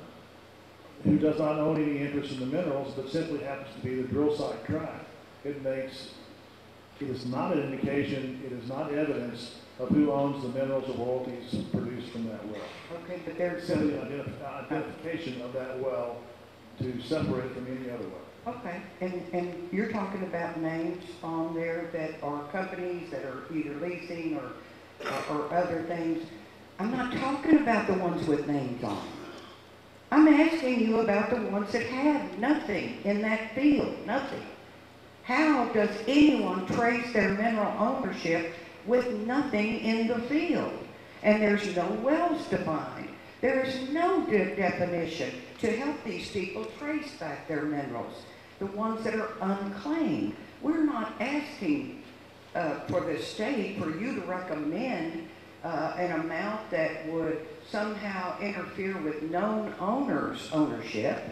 who does not own any interest in the minerals, but simply happens to be the drill site tract. It is not an indication, it is not evidence of who owns the minerals or royalties produced from that well. Okay, but there's Simply an identification of that well to separate it from any other well. okay, and you're talking about names on there that are companies that are either leasing or other things. I'm not talking about the ones with names on them. I'm asking you about the ones that have nothing in that field, nothing. How does anyone trace their mineral ownership with nothing in the field? And there's no wells defined. There is no definition to help these people trace back their minerals, the ones that are unclaimed. We're not asking for the state, for you to recommend an amount that would somehow interfere with known owners' ownership.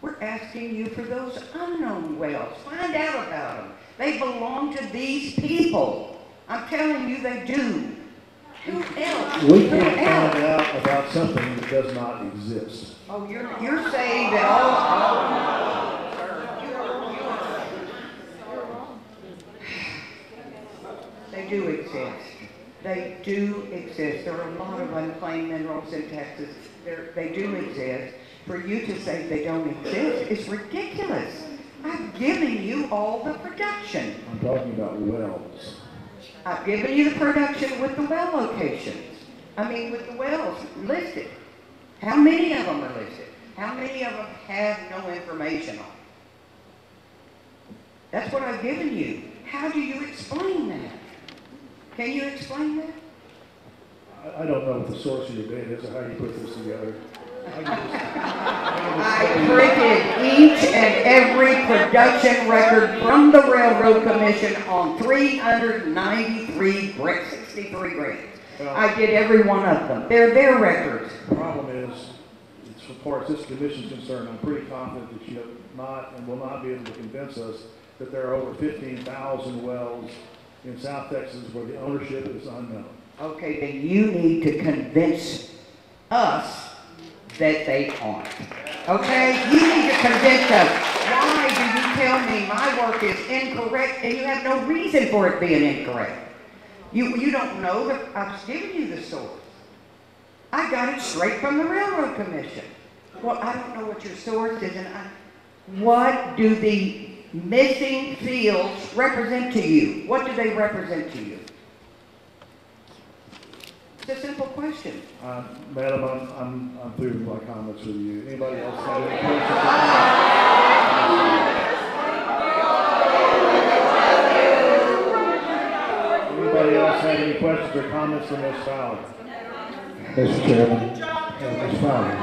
We're asking you for those unknown wells. Find out about them. They belong to these people. I'm telling you they do. Who else? We Who can't else? find out about something that does not exist. Oh, you're saying that all... Sir, they do exist. They do exist. There are a lot of unclaimed minerals in Texas. They do exist. For you to say they don't exist is ridiculous. I've given you all the production. I'm talking about wells. I've given you the production with the well locations. With the wells listed. How many of them are listed? How many of them have no information on? That's what I've given you. How do you explain that? Can you explain that? I don't know what the source of your data is or how you put this together. I printed each and every production record from the Railroad Commission on 393 grants, 63 grants. I did every one of them. They're their records. The problem is, as far as this commission is concerned, I'm pretty confident that you have not and will not be able to convince us that there are over 15,000 wells in South Texas where the ownership is unknown. Okay, then you need to convince us that they aren't. Okay? You need to convince us. Why do you tell me my work is incorrect and you have no reason for it being incorrect? You don't know that I've given you the source. I got it straight from the Railroad Commission. Well, I don't know what your source is, and what do the missing fields represent to you? What do they represent to you? It's a simple question. Madam, I'm through with my comments with you. Anybody else have any questions? Anybody else have any questions or comments for Ms. Fowler? Mr. Chairman, Ms. Fowler.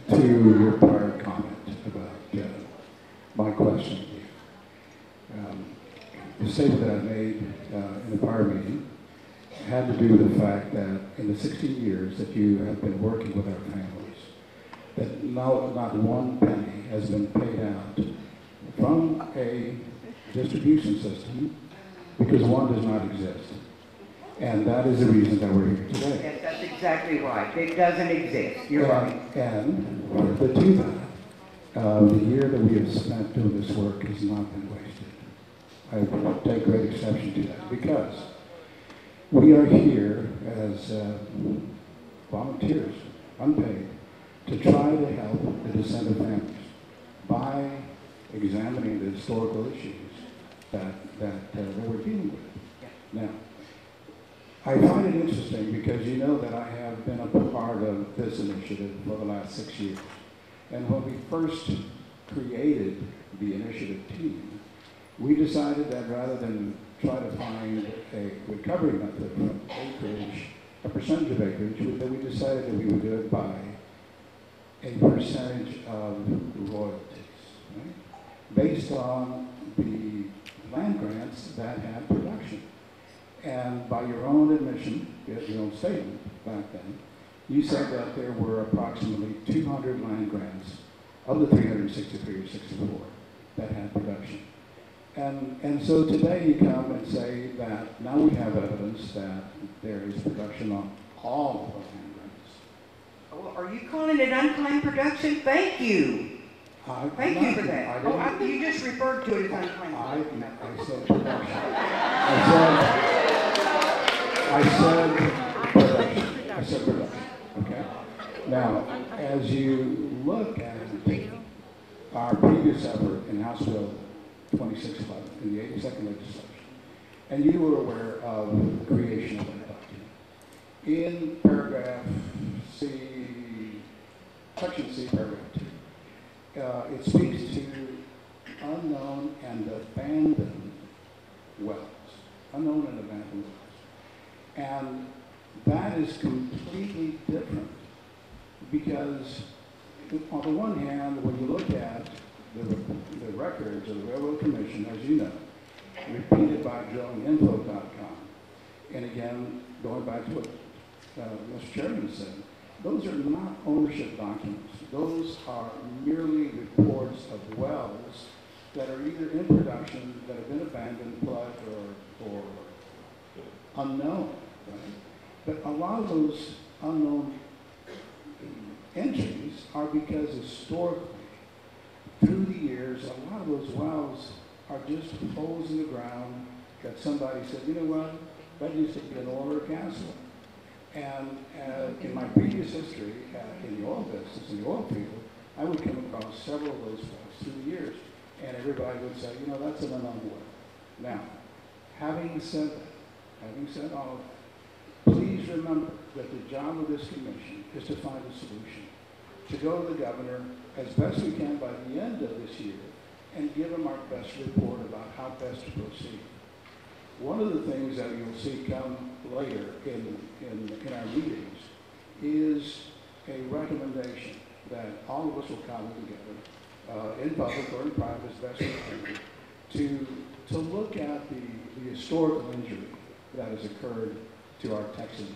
To your prior comment about my question to you. The statement that I made in the prior meeting had to do with the fact that in the 16 years that you have been working with our families, that not one penny has been paid out from a distribution system because one does not exist. And that is the reason that we're here today. Yes, that's exactly right. It doesn't exist. You're right. And further to that, the year that we have spent doing this work has not been wasted. I take great exception to that because we are here as volunteers, unpaid, to try to help the descendant families by examining the historical issues that we're dealing with. Now, I find it interesting because you know that I have been a part of this initiative for the last 6 years. And when we first created the initiative team, we decided that rather than try to find a recovery method from acreage, a percentage of acreage, that we decided that we would do it by a percentage of royalties. based on the land grants that had production. And by your own admission, your own statement back then, you said that there were approximately 200 land grants of the 363 or 64 that had production. And so today you come and say that now we have evidence that there is production on all of the land grants. Well, are you calling it unclaimed production? Thank you. Thank you for that. You just referred to it as unclaimed. I said production. I said production. Okay? Now, as you look at our previous effort in House Bill 2611, in the 82nd legislation, and you were aware of the creation of that document. In paragraph C, section C, paragraph 2, it speaks to unknown and abandoned wells. Unknown and abandoned wells. And that is completely different because on the one hand, when you look at the records of the Railroad Commission, as you know, repeated by drillinginfo.com, and again, going back to what Mr. Chairman said, those are not ownership documents. Those are merely reports of wells that are either in production, that have been abandoned, plugged, or unknown, right? But a lot of those unknown entries are because historically, through the years, a lot of those wells are just holes in the ground that somebody said, you know what, that used to be an oil or gas well. And in my previous history in the oil business, in the oil field, I would come across several of those wells through the years, and everybody would say, you know, that's an unknown well. Now, having said all of that, please remember that the job of this commission is to find a solution, to go to the governor as best we can by the end of this year and give him our best report about how best to proceed. One of the things that you'll see come later in our meetings is a recommendation that all of us will come together in public or in private as best we can to look at the historical injury that has occurred to our Texan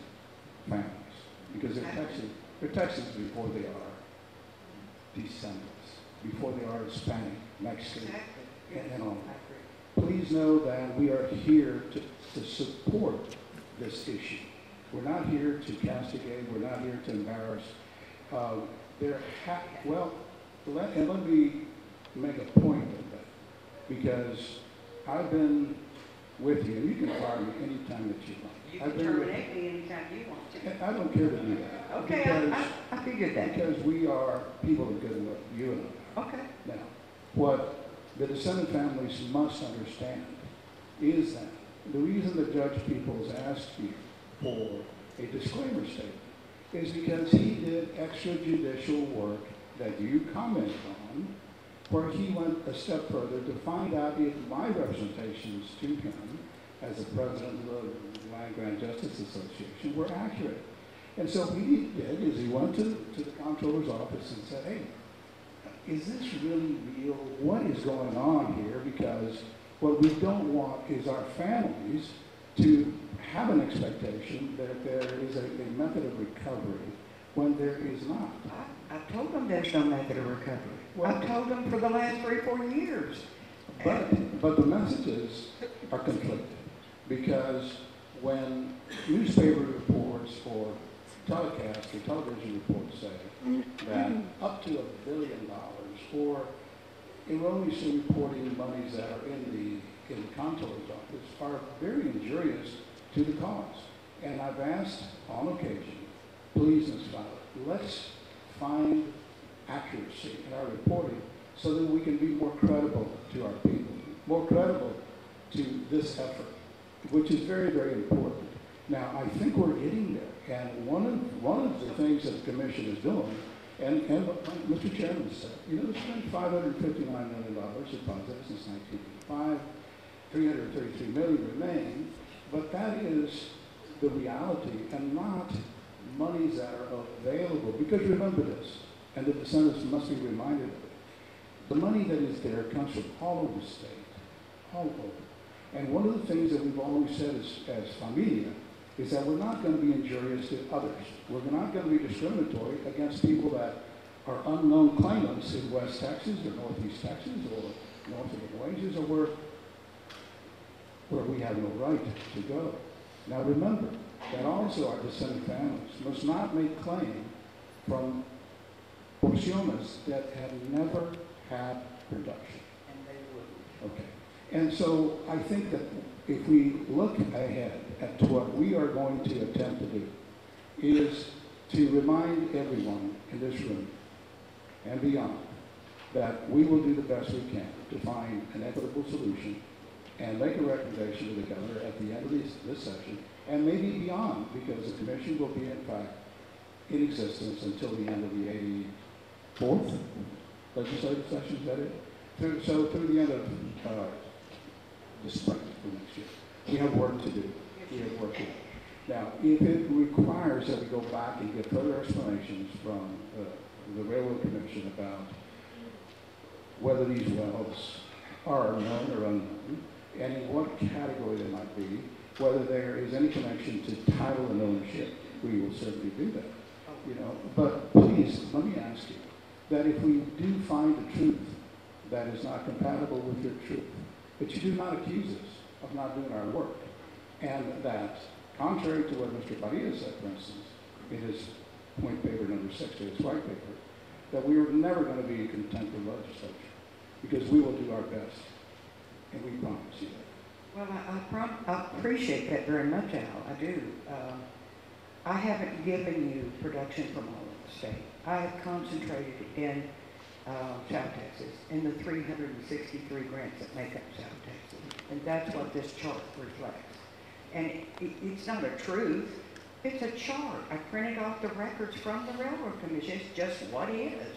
families. Because they're Texans before they are descendants, before they are Hispanic, Mexican, and all that. Please know that we are here to support this issue. We're not here to castigate. We're not here to embarrass. Let me make a point of that, because I've been with you, and you can fire me anytime that you want. You can terminate me anytime you want to. I don't care to do that. Okay, I figured that. Because we are people of goodwill, you and I. Okay. Now, what the descendant families must understand is that the reason that Judge Peoples asked you for a disclaimer statement is because he did extrajudicial work that you commented on, where he went a step further to find out if my representations to him as the president of the Land Grant Justice Association were accurate. And so what he did is he went to the comptroller's office and said, hey, is this really real? What is going on here? Because what we don't want is our families to have an expectation that there is a method of recovery when there is not. I told them there's no method of recovery. Well, I've told them for the last 3 or 4 years. But the messages are conflicted, because when newspaper reports or telecasts or television reports say that up to $1 billion or erroneously reporting monies that are in the comptroller's office are very injurious to the cause. And I've asked on occasion, please, Ms. Fowler, let's find accuracy in our reporting so that we can be more credible to our people, more credible to this effort, which is very, very important. Now, I think we're getting there, and one of the things that the commission is doing, and what Mr. Chairman said, you know, there's been $559 million deposited since 1985, $333 million remain, but that is the reality and not monies that are available. Because remember this, and the descendants must be reminded of it, The money that is there comes from all over the state, all over. And one of the things that we've always said as familia is that we're not going to be injurious to others. We're not going to be discriminatory against people that are unknown claimants in West Texas or Northeast Texas or north of the Nueces or where we have no right to go. Now remember that also our descendant families must not make claim from porciones that have never had production. And they wouldn't. Okay. And so I think that if we look ahead at what we are going to attempt to do is to remind everyone in this room and beyond that we will do the best we can to find an equitable solution and make a recommendation to the governor at the end of this session and maybe beyond, because the commission will be in fact in existence until the end of the 84th legislative session, is that it? So through the end of the spring for next year. We have work to do. We have work to do. Now, if it requires that we go back and get further explanations from the Railroad Commission about whether these wells are known or unknown, and in what category they might be, whether there is any connection to title and ownership, we will certainly do that. You know, but please, let me ask you that if we do find a truth that is not compatible with your truth, that you do not accuse us of not doing our work, and that, contrary to what Mr. Padilla said, for instance, in his point paper number 6 to his white paper, that we are never going to be in contempt of legislature, because we will do our best, and we promise you that. Well, I appreciate that very much, Al. I do. I haven't given you production from all of the state. I have concentrated in South Texas, in the 363 grants that make up South Texas. And that's what this chart reflects. And it's not a truth, it's a chart. I printed off the records from the Railroad Commission. It's just what is.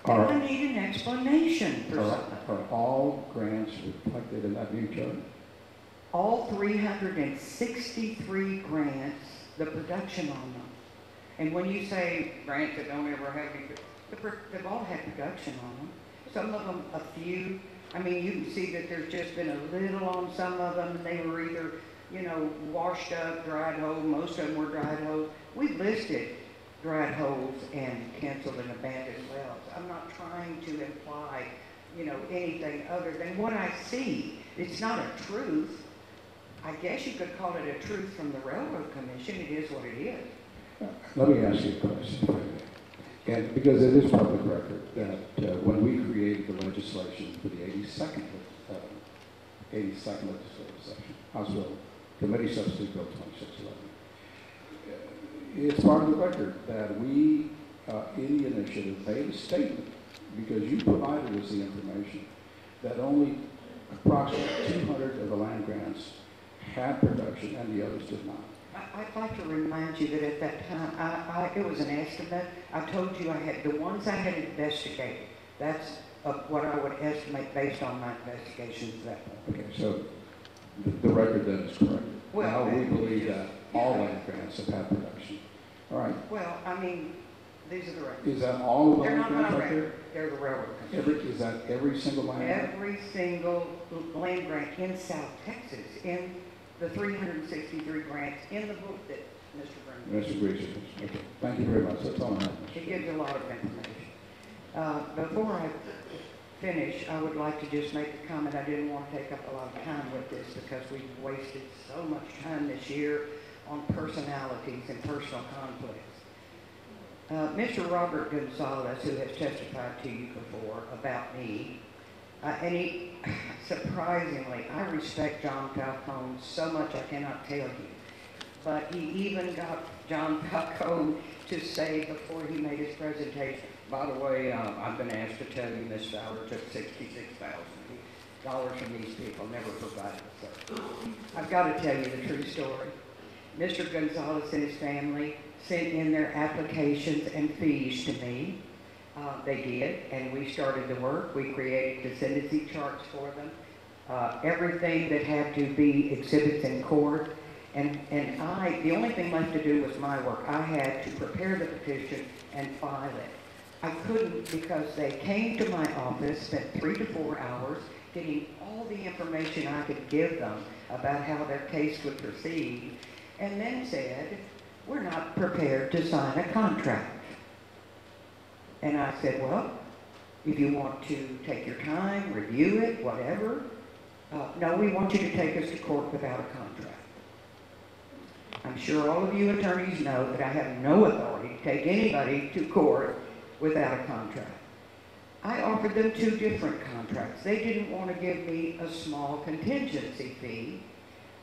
And I need an explanation for something. Are all grants reflected in that new chart? All 363 grants, the production on them. And when you say grants that don't ever have any, they've all had production on them. Some of them, a few. I mean, you can see that there's just been a little on some of them, and they were either, you know, washed up, dried holes. Most of them were dried holes. We listed dried holes and canceled and abandoned wells. I'm not trying to imply, you know, anything other than what I see. It's not a truth. I guess you could call it a truth from the Railroad Commission. It is what it is. Let me ask you a question, if I may. And because it is public record that when we created the legislation for the 82nd legislative session, House Bill, Committee Substitute Bill 2611, it's part of the record that we, in the initiative, made a statement, because you provided us the information, that only approximately 200 of the land grants had production and the others did not. I'd like to remind you that at that time, it was an estimate. I told you I had, the ones I had investigated, that's what I would estimate based on my investigations at that point. Okay, so the record then is correct. Well, now we believe that all land grants have had production. All right. Well, I mean, these are the records. Is that all of the They're land not grants my right there? record. They're the Railroad Commission. Is that every single land grant? Every single land grant in South Texas, in the 363 grants in the book that Mr. Brown. Mr. Greaser. Okay. Thank you very much. That's all I have. It gives a lot of information. Before I finish, I would like to just make a comment. I didn't want to take up a lot of time with this because we've wasted so much time this year on personalities and personal conflicts. Mr. Robert Gonzalez, who has testified to you before about me, and he, surprisingly, I respect John Falcone so much I cannot tell you. But he even got John Falcone to say before he made his presentation, by the way, I've been asked to tell you Miss Fowler took $66,000 from these people, never provided a third. I've got to tell you the true story. Mr. Gonzalez and his family sent in their applications and fees to me. They did, and we started the work. We created descendancy charts for them, everything that had to be exhibits in court. And the only thing left to do was my work. I had to prepare the petition and file it. I couldn't because they came to my office, spent 3 to 4 hours getting all the information I could give them about how their case would proceed, and then said, we're not prepared to sign a contract. And I said, well, if you want to take your time, review it, whatever, no, we want you to take us to court without a contract. I'm sure all of you attorneys know that I have no authority to take anybody to court without a contract. I offered them 2 different contracts. They didn't want to give me a small contingency fee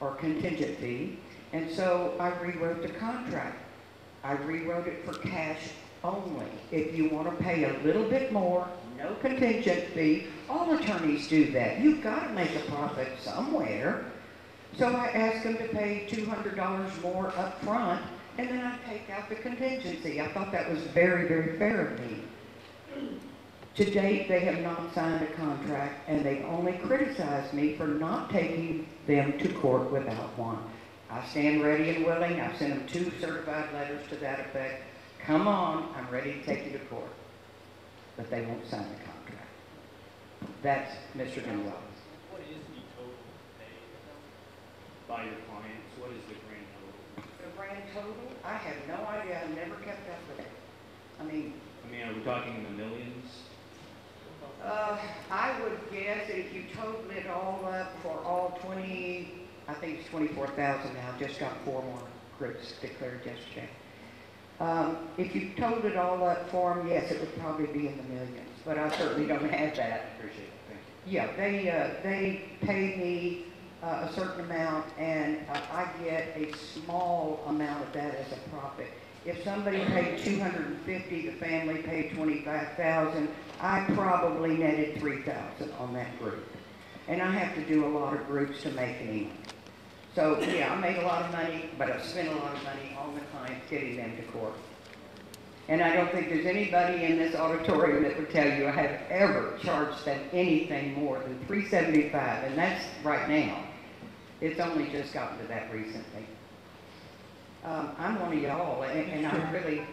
or contingent fee, and so I rewrote the contract. I rewrote it for cash only. If you want to pay a little bit more, no contingent fee. All attorneys do that. You've got to make a profit somewhere. So I asked them to pay $200 more up front, and then I take out the contingency. I thought that was very, very fair of me. To date, they have not signed a contract, and they've only criticized me for not taking them to court without one. I stand ready and willing. I've sent them 2 certified letters to that effect. Come on, I'm ready to take you to court. But they won't sign the contract. That's Mr. Gonzalez. What is the total paid by your clients? What is the grand total? The grand total, I have no idea. I've never kept up with it. I mean, Are we talking in the millions? I would guess that if you total it all up for all 20, I think it's 24,000 now, just got 4 more groups declared yesterday. If you totaled it all up for them, yes, it would probably be in the millions, but I certainly don't have that. Appreciate it, thank you. Yeah, they pay me a certain amount, and I get a small amount of that as a profit. If somebody paid $250, the family paid $25,000, I probably netted $3,000 on that group. And I have to do a lot of groups to make any money. So yeah, I made a lot of money, but I've spent a lot of money on the clients getting them to court. And I don't think there's anybody in this auditorium that would tell you I have ever charged them anything more than $375, and that's right now. It's only just gotten to that recently. I'm one of y'all, and I'm sorry?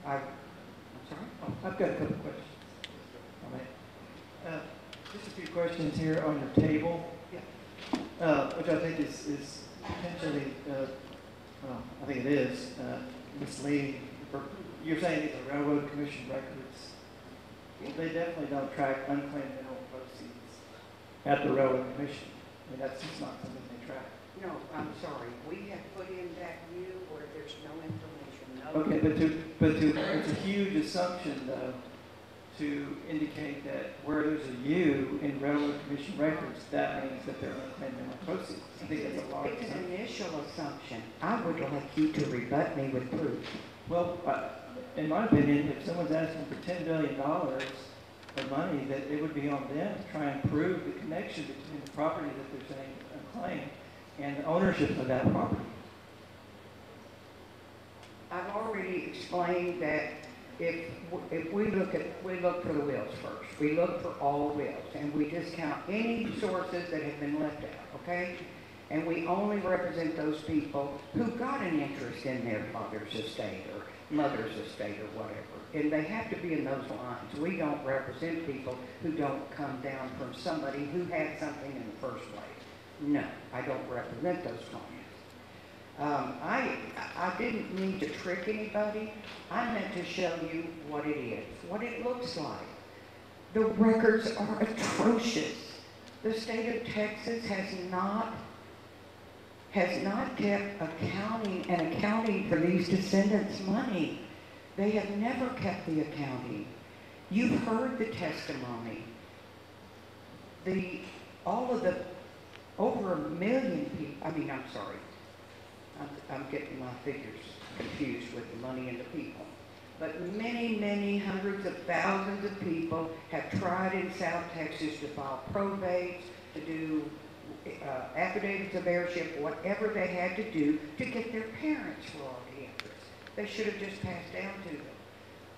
Oh, I've got a couple questions. Just a few questions here on your table, which I think is potentially, I think it is misleading. You're saying these are railroad commission records. Well, they definitely don't track unclaimed mineral proceeds at the railroad commission. I mean, that's just not something they track. No, I'm sorry. We have put in that view where there's no information. No. Okay, it's a huge assumption, though, to indicate that where there's a U in railroad commission records, that means that they're unclaimed mineral proceeds. I think that's a large It's an assumption. initial assumption. I would like you to rebut me with proof. Well, in my opinion, if someone's asking for $10 billion of money, that it would be on them to try and prove the connection between the property that they're saying is unclaimed and the ownership of that property. I've already explained that if we look for the wills first. We look for all wills, and we discount any sources that have been left out, okay? And we only represent those people who got an interest in their father's estate or mother's estate or whatever. And they have to be in those lines. We don't represent people who don't come down from somebody who had something in the first place. No, I don't represent those clients. I didn't mean to trick anybody. I meant to show you what it is, what it looks like. The records are atrocious. The state of Texas has not kept accounting for these descendants' money. They have never kept the accounting. You've heard the testimony. Over 1 million people, I'm sorry. I'm getting my figures confused with the money and the people. But many, many hundreds of thousands of people have tried in South Texas to file probates, to do affidavits of heirship, whatever they had to do to get their parents' royalty interest. They should have just passed down to them.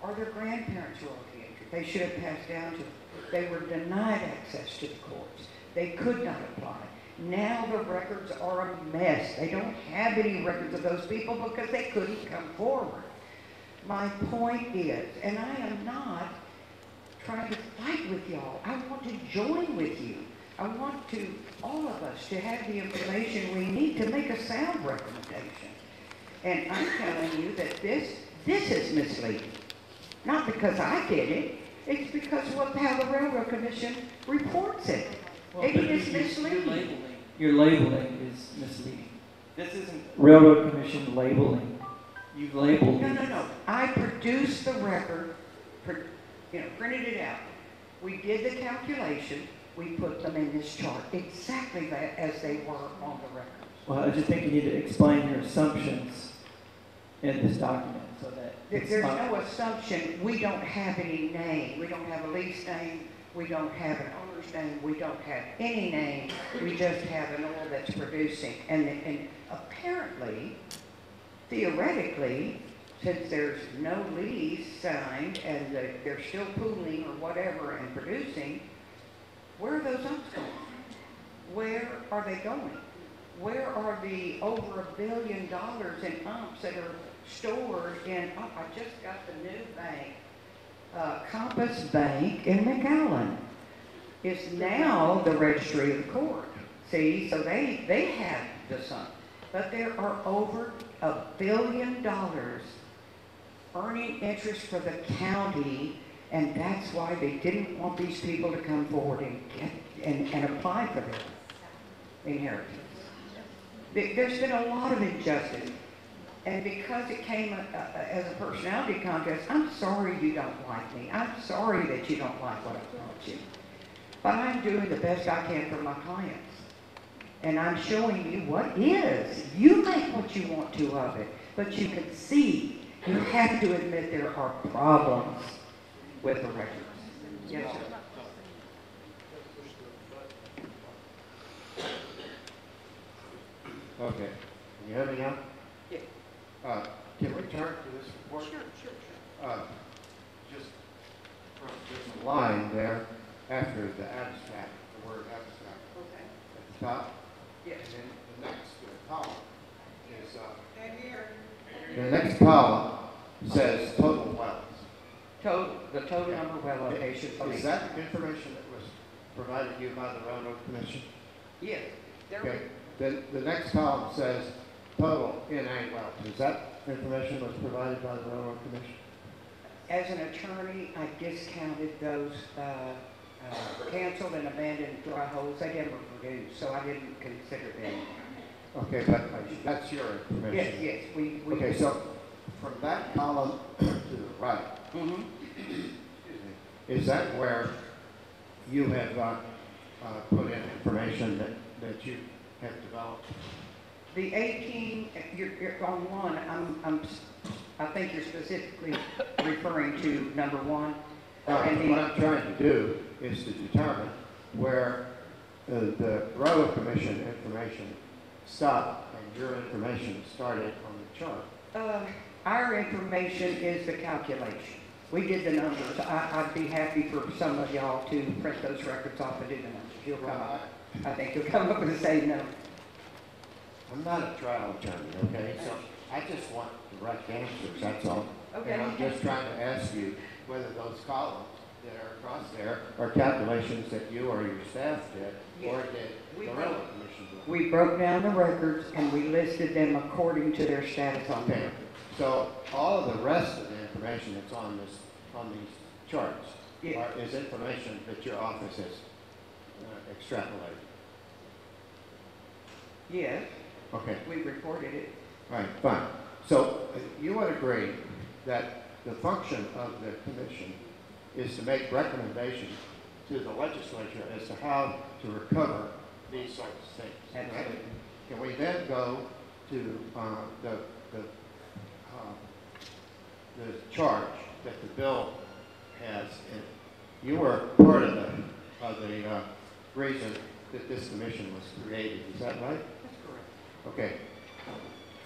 Or their grandparents' royalty interest. They should have passed down to them. They were denied access to the courts. They could not apply. Now the records are a mess. They don't have any records of those people because they couldn't come forward. My point is, and I am not trying to fight with y'all. I want to join with you. I want to, all of us, to have the information we need to make a sound recommendation. And I'm telling you that this is misleading. Not because I did it, it's because of how the Railroad Commission reports it. Well, It but is your misleading. Your labeling is misleading. This isn't Railroad Commission labeling. You've labeled it. No. I produced the record, printed it out. We did the calculation. We put them in this chart, exactly that as they were on the record. Well, I just think you need to explain your assumptions in this document so that it's There's not- no assumption. We don't have any name. We don't have a lease name. We don't have an owner's name. We don't have any name. We just have an oil that's producing. And apparently, theoretically, since there's no lease signed and they're still pooling or whatever and producing, where are those umps going? Where are they going? Where are the over $1 billion in umps that are stored in, I just got the new bank, Compass Bank in McAllen is now the registry of the court. See, so they have the sum. But there are over $1 billion earning interest for the county, and that's why they didn't want these people to come forward and get and apply for their inheritance. There's been a lot of injustice, and because it came as a personality contest, I'm sorry you don't like me. I'm sorry that you don't like what I brought you. But I'm doing the best I can for my clients. And I'm showing you what is. You make what you want to of it, but you can see, you have to admit there are problems with the records. Yes, sir. Okay, can you hear me now? Yeah. Can we turn to this report? Sure. Just from this line there, after the abstract, the word abstract, Okay. at the top, Yes. and then the next column is, the next column says total wells. The total number of well locations. Is that information that was provided to you by the Railroad Commission? Yes. Okay, then the next column says total NA wells. Is that information was provided by the Railroad Commission? As an attorney, I discounted those canceled and abandoned dry holes. They never produced, so I didn't consider them. Okay, but that's your information. Yes, we. Okay, so from that column to the right, Mhm. is that where you have put in information that you have developed? The 18, you're on one, I think you're specifically referring to number one. What I'm trying to do is to determine where the Railroad Commission information stopped and your information started on the chart. Our information is the calculation. We did the numbers. I'd be happy for some of y'all to print those records off and do the numbers. You'll come up. I think you'll come up with the same number. I'm not a trial attorney, okay? So I just want direct answers, that's all. Okay. And I'm just trying to ask you whether those columns that are across there are calculations that you or your staff did, or did the Railroad Commission do? We broke down the records and we listed them according to their status on the Okay, record. so all of the rest of the information that's on these charts Yeah. is information that your office has extrapolated. Yes, Okay, we reported it. all right, fine. So you would agree that the function of the commission is to make recommendations to the legislature as to how to recover these sorts of things. Absolutely. Can we then go to the charge that the bill has? And you were part of the reason that this commission was created. Is that right? That's correct. Okay.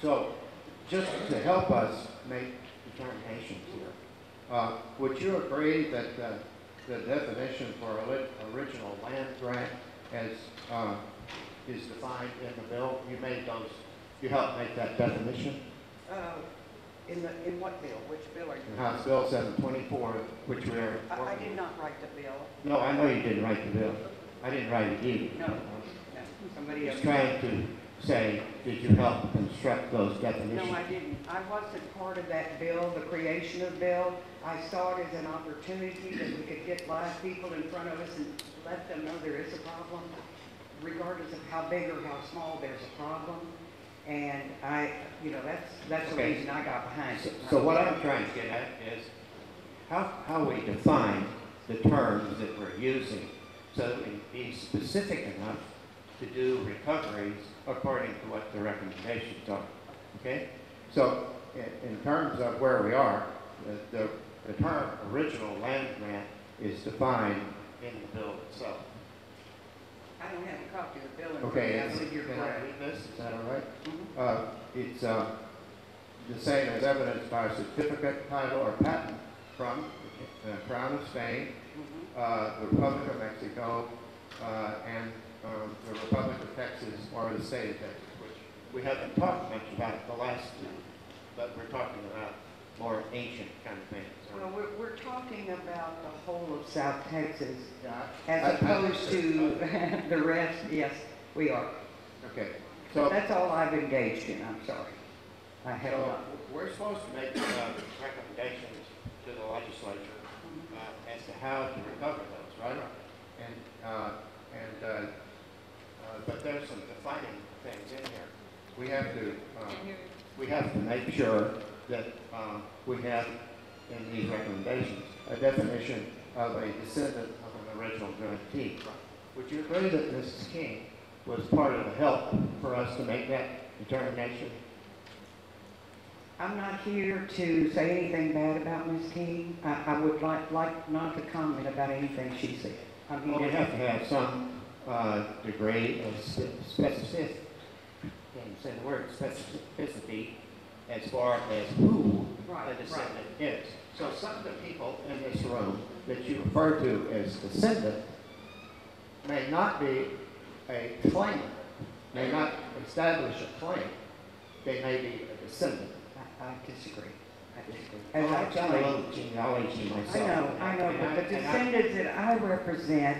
So just to help us make determinations here, would you agree that the definition for original land grant as is defined in the bill, you helped make that definition? In what bill? Which bill are you? House Bill 724, which we are. I did not write the bill. No, I know you didn't write the bill. I didn't write it either. No, somebody else. Just trying to say, did you help construct those definitions? No, I didn't. I wasn't part of that bill, the creation of bill. I saw it as an opportunity that we could get live people in front of us and let them know there is a problem, regardless of how big or how small, there's a problem. And that's the Okay. reason I got behind it. So what I'm trying to get at is how we define the terms that we're using so that we can be specific enough to do recoveries according to what the recommendations are. Okay? So in terms of where we are, the term original land grant is defined in the bill itself. I don't have a copy of the bill in front of Okay, me. I believe you're can I correct. read this? Is that all right? Mhm. It's the same as evidenced by a certificate, title, or patent from the Crown of Spain, Mhm. the Republic of Mexico, and the Republic of Texas, or the state of Texas, which we haven't talked much about the last two, but we're talking about more ancient kind of things. Well, we're talking about the whole of South Texas Yeah, as opposed to the rest. Yes, we are. Okay, So so, that's all I've engaged in. I'm sorry. I have so not. we're supposed to make recommendations to the legislature as to how to recover those, right? But there's some defining things in here. We have to make sure that we have in these recommendations a definition of a descendant of an original grantee. Would you agree that Mrs. King was part of the help for us to make that determination? I'm not here to say anything bad about Ms. King. I would like not to comment about anything she said. I'm Well, here we to have to have some degree of specificity, can't say the word, specificity, as far as who Right, the descendant is. So some of the people in this room that you refer to as descendant may not be a claimant, may not establish a claim. They may be a descendant. I disagree. I disagree. Well, As I I've done a explained, little genealogy myself. I know, but the And I- descendants that I represent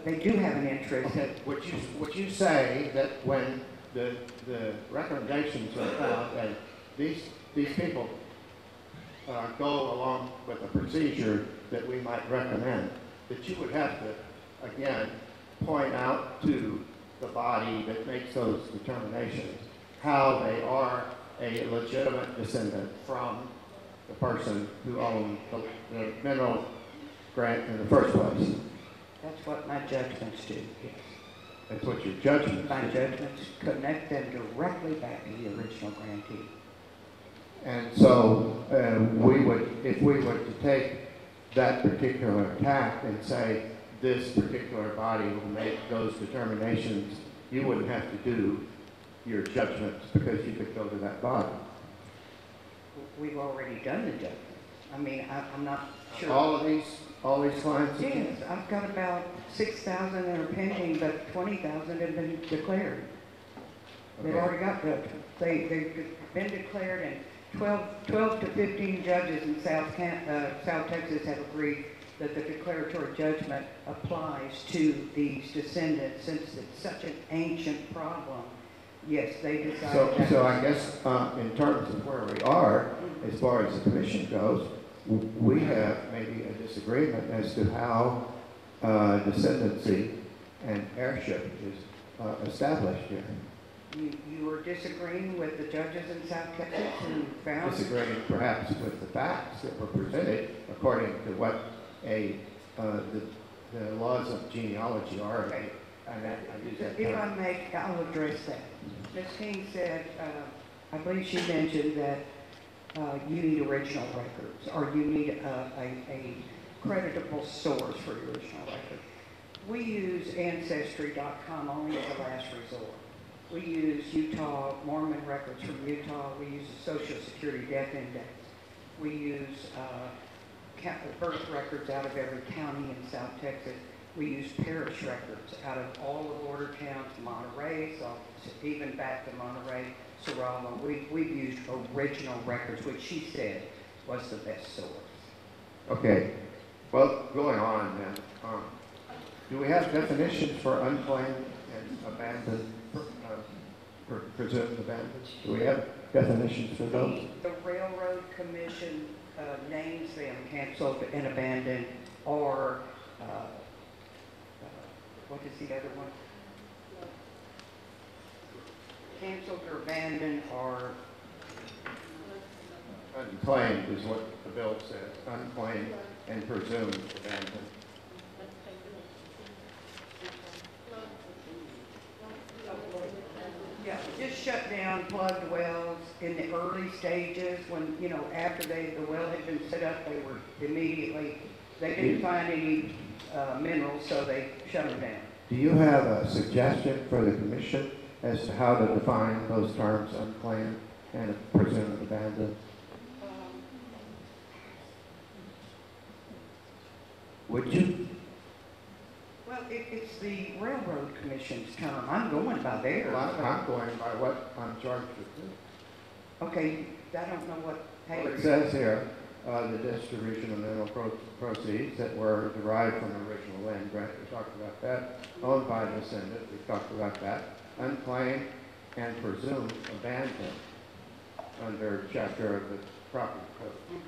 they do have an interest. Okay, would you say that when the recommendations are found that these people go along with a procedure that we might recommend, that you would have to, again, point out to the body that makes those determinations how they are a legitimate descendant from the person who owned the mineral grant in the first place? That's what my judgments do, yes. That's what your judgment My is. judgments connect them directly back to the original grantee. And so if we were to take that particular tack and say this particular body will make those determinations, you wouldn't have to do your judgments because you could go to that body. We've already done the judgments. I mean, I'm not sure. All these clients? Yes, I've got about 6,000 that are pending, but 20,000 have been declared. They've Okay. already got judgments. They've been declared, and 12 to 15 judges in South Texas have agreed that the declaratory judgment applies to these descendants. Since it's such an ancient problem, yes, they decided that. So I guess in terms of where we are, as far as the commission goes, we have maybe a disagreement as to how descendancy and heirship is established here. You are disagreeing with the judges in South Texas who found. Disagreeing perhaps with the facts that were presented according to what the laws of genealogy are. And I use that If term. I may, I'll address that. Ms. King said, I believe she mentioned that you need original records, or you need a creditable source for your original record. We use Ancestry.com only as a last resort. We use Utah Mormon records from Utah. We use the Social Security Death Index. We use birth records out of every county in South Texas. we use parish records out of all of border towns, Monterey, so even back to Monterey, Sorrel. We've used original records, which she said was the best source. Okay, well, going on then, do we have definitions for unclaimed and abandoned, presumed abandoned? Do we have definitions for those? The Railroad Commission names them canceled and abandoned, or what is the other one? Canceled or abandoned, or Unclaimed is what the bill says, unclaimed and presumed abandoned. yeah, just shut down, plugged wells in the early stages when, you know, after the well had been set up, they were immediately, they didn't find any minerals, so they shut them down. Do you have a suggestion for the commission as to how to define those terms, unclaimed and presumed abandoned? Would you? Well, it's the Railroad Commission's term. I'm going by theirs. Well, I'm going by what I'm charged with doing. Okay, I don't know what Well, page. it says here, the distribution of mineral proceeds that were derived from the original land grant, we talked about that, owned by the descendant, we talked about that, unclaimed and presumed abandoned under chapter of the property code.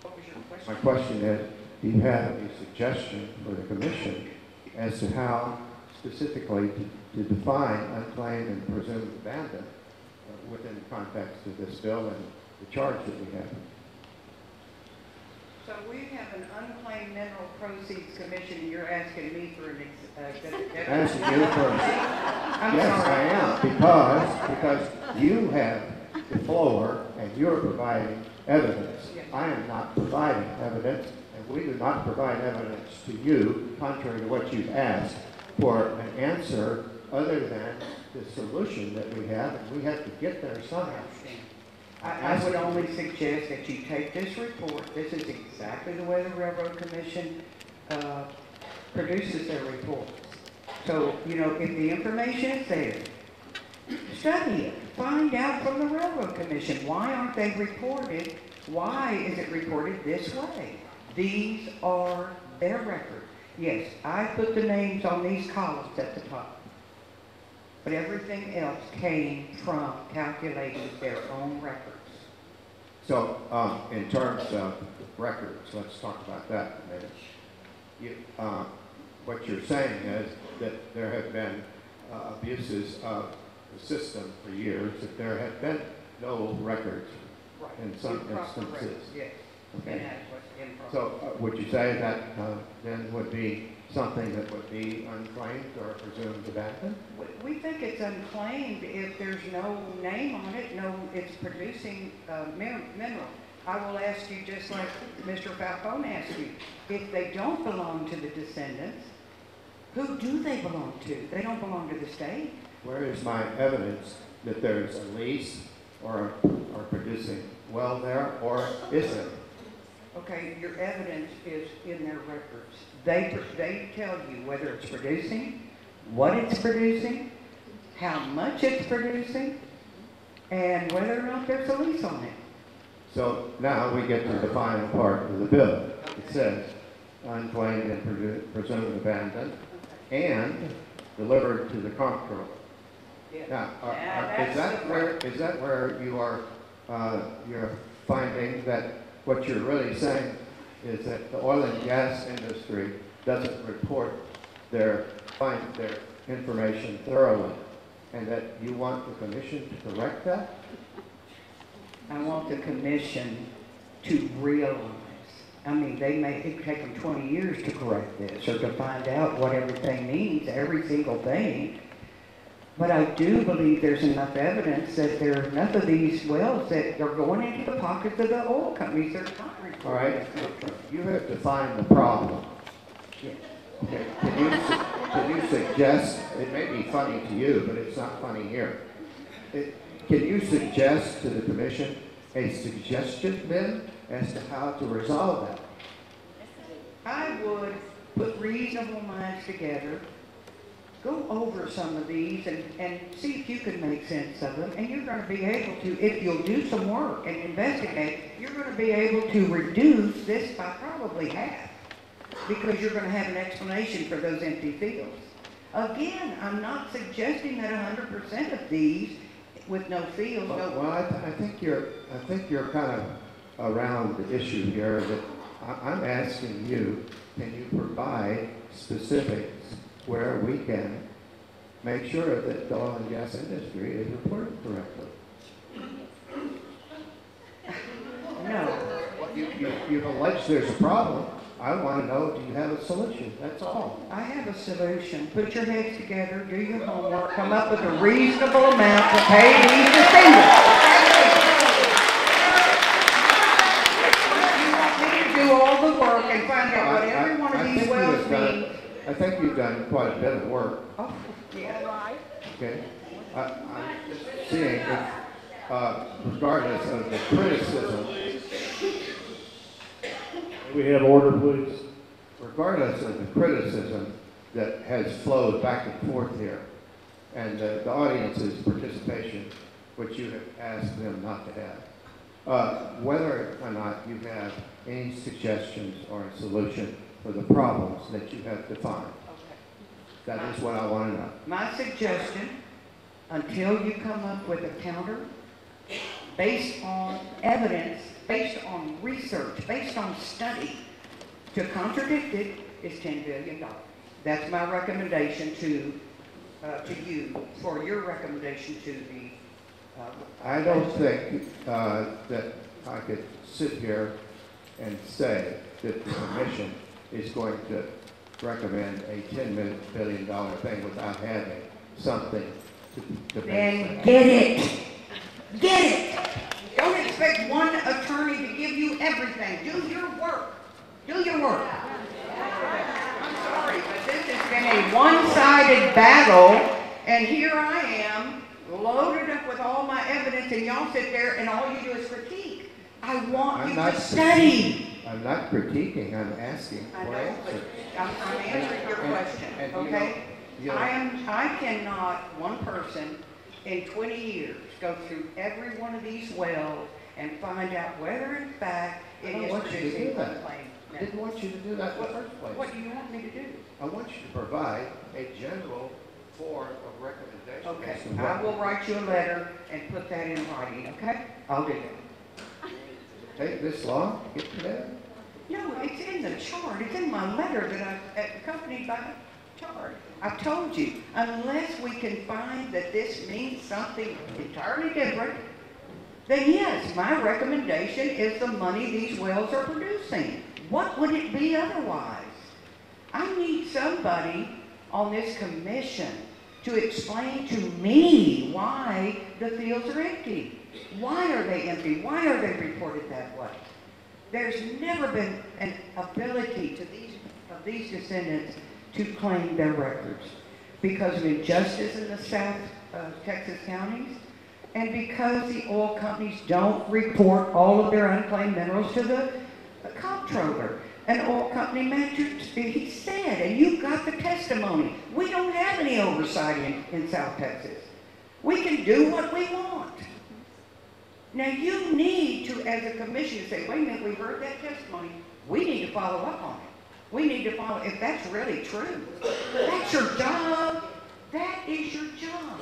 What was your question? My question is, do you have any suggestion for the commission as to how specifically to define unclaimed and presumed abandoned within the context of this bill and the charge that we have? So we have an unclaimed mineral proceeds commission, and you're asking me for an Asking you first. I'm Yes, sorry. I am, because you have the floor and you're providing evidence. Yes. I am not providing evidence, and we do not provide evidence to you, contrary to what you've asked, for an answer other than the solution that we have, and we have to get there somehow. I would only suggest that you take this report. This is exactly the way the Railroad Commission produces their reports. So, you know, if the information is there, study it. Find out from the Railroad Commission, why aren't they reported? Why is it reported this way? These are their records. Yes, I put the names on these columns at the top. But everything else came from calculating their own records. So, in terms of records, let's talk about that a minute. What you're saying is that there have been abuses of the system for years, that there have been no records in some Improper instances. records, yes. Okay. Inadequate, improper. So, would you say that then would be something that would be unclaimed or presumed abandoned? We think it's unclaimed if there's no name on it, no, it's producing mineral. I will ask you, just like Mr. Falcone asked you, if they don't belong to the descendants, who do they belong to? They don't belong to the state. Where is my evidence that there's a lease or producing well there, or is it? Okay, your evidence is in their records. They tell you whether it's producing, what it's producing, how much it's producing, and whether or not there's a lease on it. So now we get to the final part of the bill. It says unclaimed and presumed abandoned and delivered to the comptroller. Now, is that where you are you're finding that what you're really saying is that the oil and gas industry doesn't report their information thoroughly, and that you want the commission to correct that? I want the commission to realize, I mean, it could take them 20 years to correct this or to find out what everything means, every single thing. But I do believe there's enough evidence that there are enough of these wells that are going into the pockets of the oil companies that are not reporting. All right, you have defined the problem. Yeah. Okay. Can you suggest, it may be funny to you, but it's not funny here. Can you suggest to the commission a suggestion then as to how to resolve that? I would put reasons reasonable minds together, go over some of these and see if you can make sense of them. And you're going to be able to, if you'll do some work and investigate, you're going to be able to reduce this by probably half, because you're going to have an explanation for those empty fields. Again, I'm not suggesting that 100% of these with no fields, no. Well, I think you're kind of around the issue here. That I'm asking you, can you provide specifics where we can make sure that the oil and gas industry is reported correctly? No. You've alleged there's a problem. I want to know, do you have a solution? That's all. I have a solution. Put your heads together, do your homework, come up with a reasonable amount to pay these defendants. You want me to do all the work and find out what every one of these wells means? I think you've done quite a bit of work, Oh, yeah. okay? I'm just seeing if, regardless of the criticism, We have order, please. regardless of the criticism that has flowed back and forth here, and the audience's participation, which you have asked them not to have, whether or not you have any suggestions or a solution for the problems that you have defined. That is what I want to know. My suggestion, until you come up with a counter based on evidence, based on research, based on study, to contradict it is $10 billion. That's my recommendation to you, for your recommendation to the. I don't think that I could sit here and say that the commission is going to recommend a $10 billion thing without having something to base Then that. get it. Get it. Don't expect one attorney to give you everything. Do your work. Do your work. I'm sorry, but this has been a one-sided battle, and here I am, loaded up with all my evidence, and y'all sit there and all you do is critique. I want you to study. I'm not critiquing, I'm asking I for know, answers. but I'm answering your question, and you okay? know- I cannot, one person, in 20 years, go through every one of these wells and find out whether in fact I it don't is want you to producing do that. unclaimed. I didn't want you to do that in the first place. What do you want me to do? I want you to provide a general form of recommendation. Okay, as to I what- will write you a letter and put that in writing, okay? I'll do that. Take this long to get to that? No, it's in the chart. It's in my letter that I accompanied by the chart. I've told you, unless we can find that this means something entirely different, then yes, my recommendation is the money these wells are producing. What would it be otherwise? I need somebody on this commission to explain to me why the fields are empty. Why are they empty? Why are they reported that way? There's never been an ability to these descendants to claim their records because of injustice in the South Texas counties and because the oil companies don't report all of their unclaimed minerals to the comptroller. An oil company manager, he said, and you've got the testimony, we don't have any oversight in South Texas. We can do what we want. Now you need to, as a commission, to say, wait a minute, we heard that testimony. We need to follow up on it. We need to follow, if that's really true. That's your job. That is your job.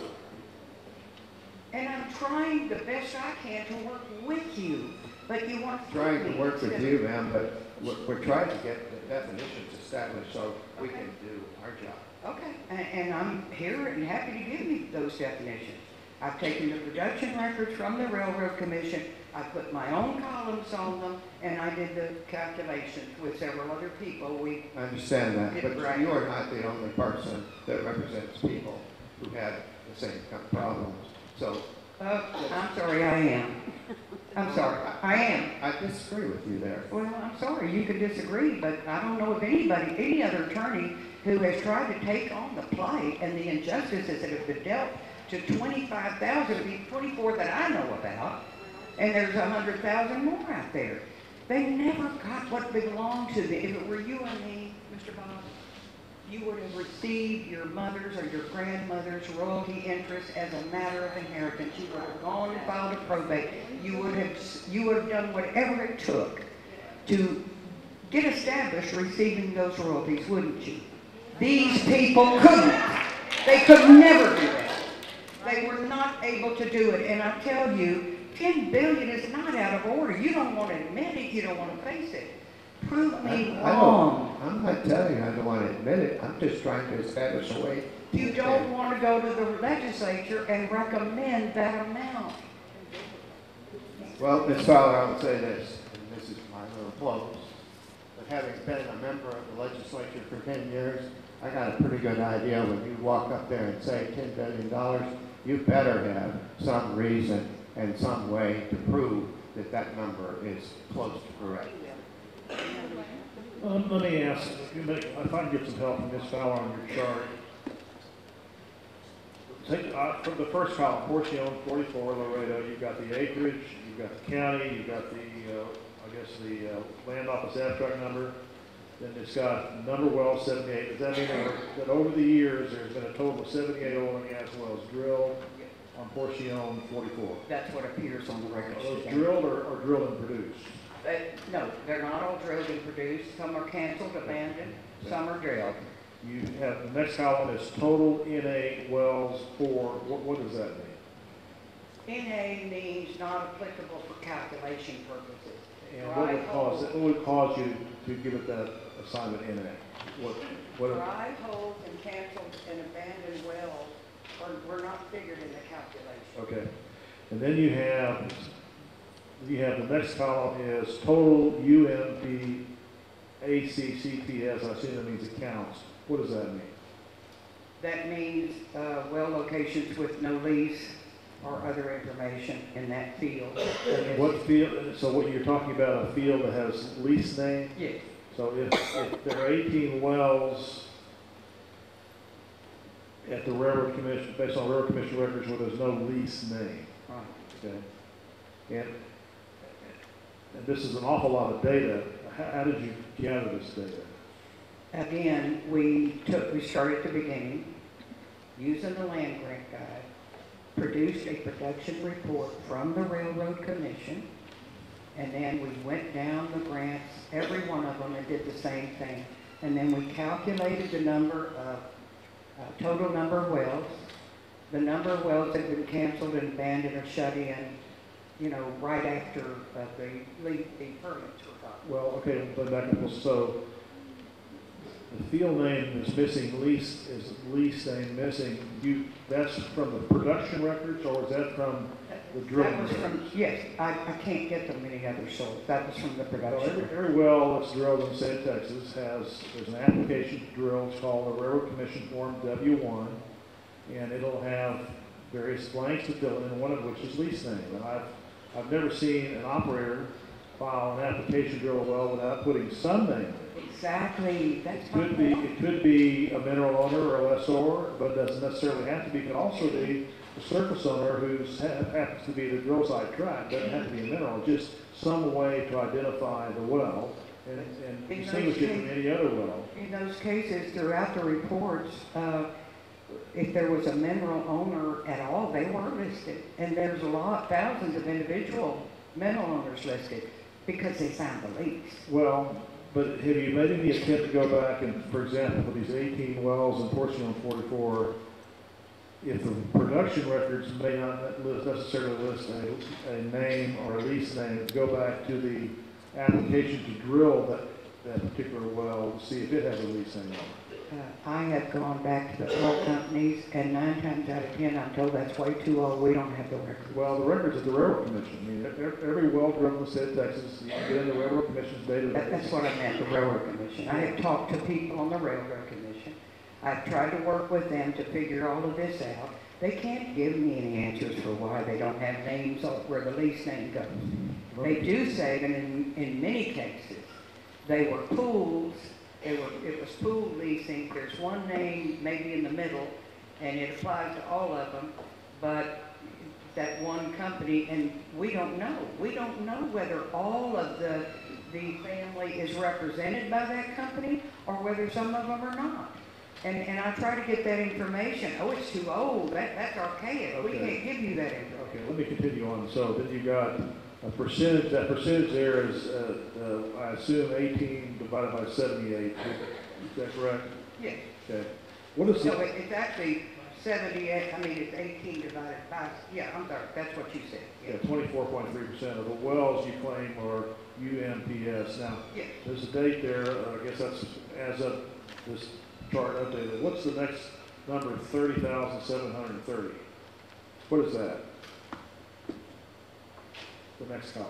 And I'm trying the best I can to work with you. But you want to Trying to work with you, ma'am, but we're trying to get the definitions established so we can do our job. Okay, and I'm here and happy to give you those definitions. I've taken the production records from the Railroad Commission, I put my own columns on them, and I did the calculations with several other people. I understand that, It's but right. you are not the only person that represents people who have the same kind of problems. So I'm sorry, I am. I'm sorry, I am. I disagree with you there. Well, I'm sorry, you can disagree, but I don't know of anybody, any other attorney who has tried to take on the plight and the injustices that have been dealt to 25,000, 24 that I know about, and there's 100,000 more out there. They never got what belonged to them. If it were you and me, Mr. Bob, you would have received your mother's or your grandmother's royalty interest as a matter of inheritance. You would have gone and filed a probate. You would have done whatever it took to get established receiving those royalties, wouldn't you? These people couldn't. They could never do that. They were not able to do it. And I tell you, 10 billion is not out of order. You don't want to admit it. You don't want to face it. Prove me wrong. I'm not telling you I don't want to admit it. I'm just trying to establish a way. You don't want to go to the legislature and recommend that amount. Well, Ms. Fowler, I would say this, and this is my little close, but having been a member of the legislature for 10 years, I got a pretty good idea when you walk up there and say $10 billion, you better have some reason and some way to prove that that number is close to correct. Let me ask, if I can get some help from Ms. Fowler on your chart. Take, from the first column, Porcione, 44, Laredo, you've got the acreage, you've got the county, you've got the, I guess the land office abstract number, then it's got number wells, 78. Does that mean that over the years, there's been a total of 78 oil and gas wells drilled on Porcione 44? That's what appears on the record. Are those drilled or drilled and produced? No, they're not all drilled and produced. Some are canceled, abandoned, some are drilled. You have, the next column is total NA wells for, what does that mean? NA means not applicable for calculation purposes. And what would cause you to give it that assignment NA? What Dry holes and canceled and abandoned wells were not figured in the calculation. Okay. And then you have the next column is total UMP ACCTS. I assume that means accounts. What does that mean? That means well locations with no lease or other information in that field. What field? So what you're talking about, a field that has lease name? Yes. So if there are 18 wells at the Railroad Commission, based on Railroad Commission records where there's no lease name. Right. Okay. And this is an awful lot of data. How did you gather this data? Again, we started at the beginning, using the land grant guide, produced a production report from the Railroad Commission, and then we went down the grants, every one of them, and did the same thing. And then we calculated the number of, total number of wells, the number of wells that had been canceled and abandoned or shut in, you know, right after the permits were got. Well, okay, but back up. So the field name is missing, lease name missing. That's from the production records, or is that from the drilling That was records? from, yes, I can't get them any other source. That was from the Well, production. every well that's drilled in the state of Texas there's an application to drill. It's called the Railroad Commission Form W1, and it'll have various blanks to fill in, one of which is lease name. And I've never seen an operator file an application to drill a well without putting some name in it. Exactly, that's my point. It could be a mineral owner or a lessor, but it doesn't necessarily have to be. It could also be a surface owner who happens to be the drill site tract. Doesn't have to be a mineral, just some way to identify the well and distinguish it from any other well. In those cases, throughout the reports, if there was a mineral owner at all, they weren't listed. And there's thousands of individual mineral owners listed because they found the leaks. Well, but have you made any attempt to go back and, for example, for these 18 wells in Porcione 44, if the production records may not necessarily list a name or a lease name, go back to the application to drill that particular well to see if it has a lease name on it? I have gone back to the oil companies, and 9 times out of 10, I'm told that's way too old. We don't have the record. Well, the records of the Railroad Commission. I mean, every well drilled in the state of Texas, you can get in the Railroad Commission's database. That's what I meant, the Railroad Commission. I have talked to people on the Railroad Commission. I've tried to work with them to figure all of this out. They can't give me any answers for why they don't have names where the lease name goes. They do say that in many cases, they were pools. It was pool leasing. There's one name maybe in the middle, and it applies to all of them, but that one company, and we don't know. We don't know whether all of the family is represented by that company or whether some of them are not. And I try to get that information. Oh, it's too old. That's archaic. We Okay. can't give you that information. Okay, let me continue on. So then you got a percentage, that percentage there is, I assume 18 divided by 78. Is that correct? Yes. Okay. What is No, the, it's actually 78, I mean, it's 18 divided by, yeah, I'm sorry, that's what you said. yeah, 24.3% of the wells you claim are UMPS. Now, Yes. there's a date there, I guess that's as of this chart updated. What's the next number? 30,730. What is that? The next column.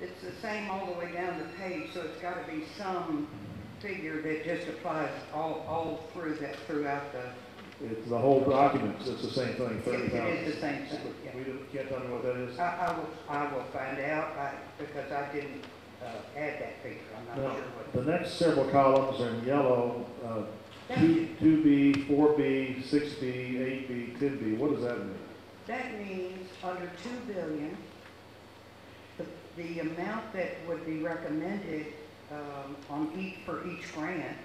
It's the same all the way down the page, so it's got to be some figure that just applies all through that, throughout the, It's the whole document, it's the same thing, 30,000. it is the same thing. Yeah. Can't tell me what that is? I will find out, because I didn't add that figure, I'm not No. sure what. The next several columns are in yellow, That- 2B, 4B, 6B, 8B, 10B. What does that mean? That means under 2 billion, the amount that would be recommended for each grant,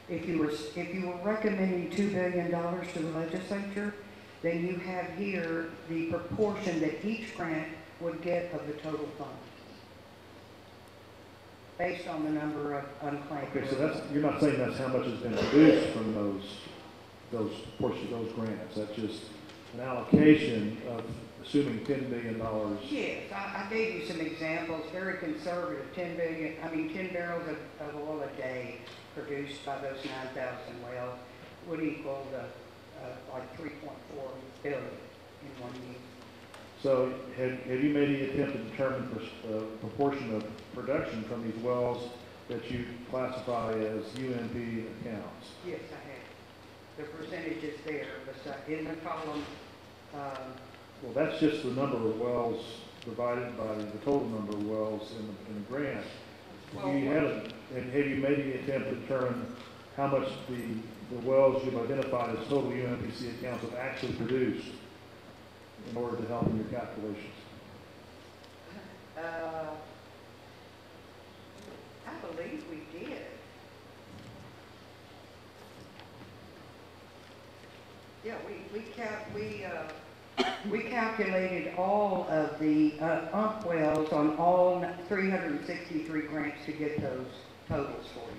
if you were recommending $2 billion to the legislature, then you have here the proportion that each grant would get of the total fund, based on the number of unclaimed. Okay, so that's, you're not saying that's how much has been produced from those portions, those grants. That's just an allocation of assuming $10 billion. Yes, I gave you some examples, very conservative, 10 barrels of oil a day produced by those 9,000 wells would equal like 3.4 billion in 1 year. So have you made any attempt to determine the proportion of production from these wells that you classify as UNP accounts? Yes, I have. The percentage is there, but in the column, Well, that's just the number of wells divided by the total number of wells in the grant. Have you made any attempt to determine how much the wells you've identified as total UNPC accounts have actually produced in order to help in your calculations? I believe we did. Yeah, we calculated all of the ump wells on all 363 grants to get those totals for you.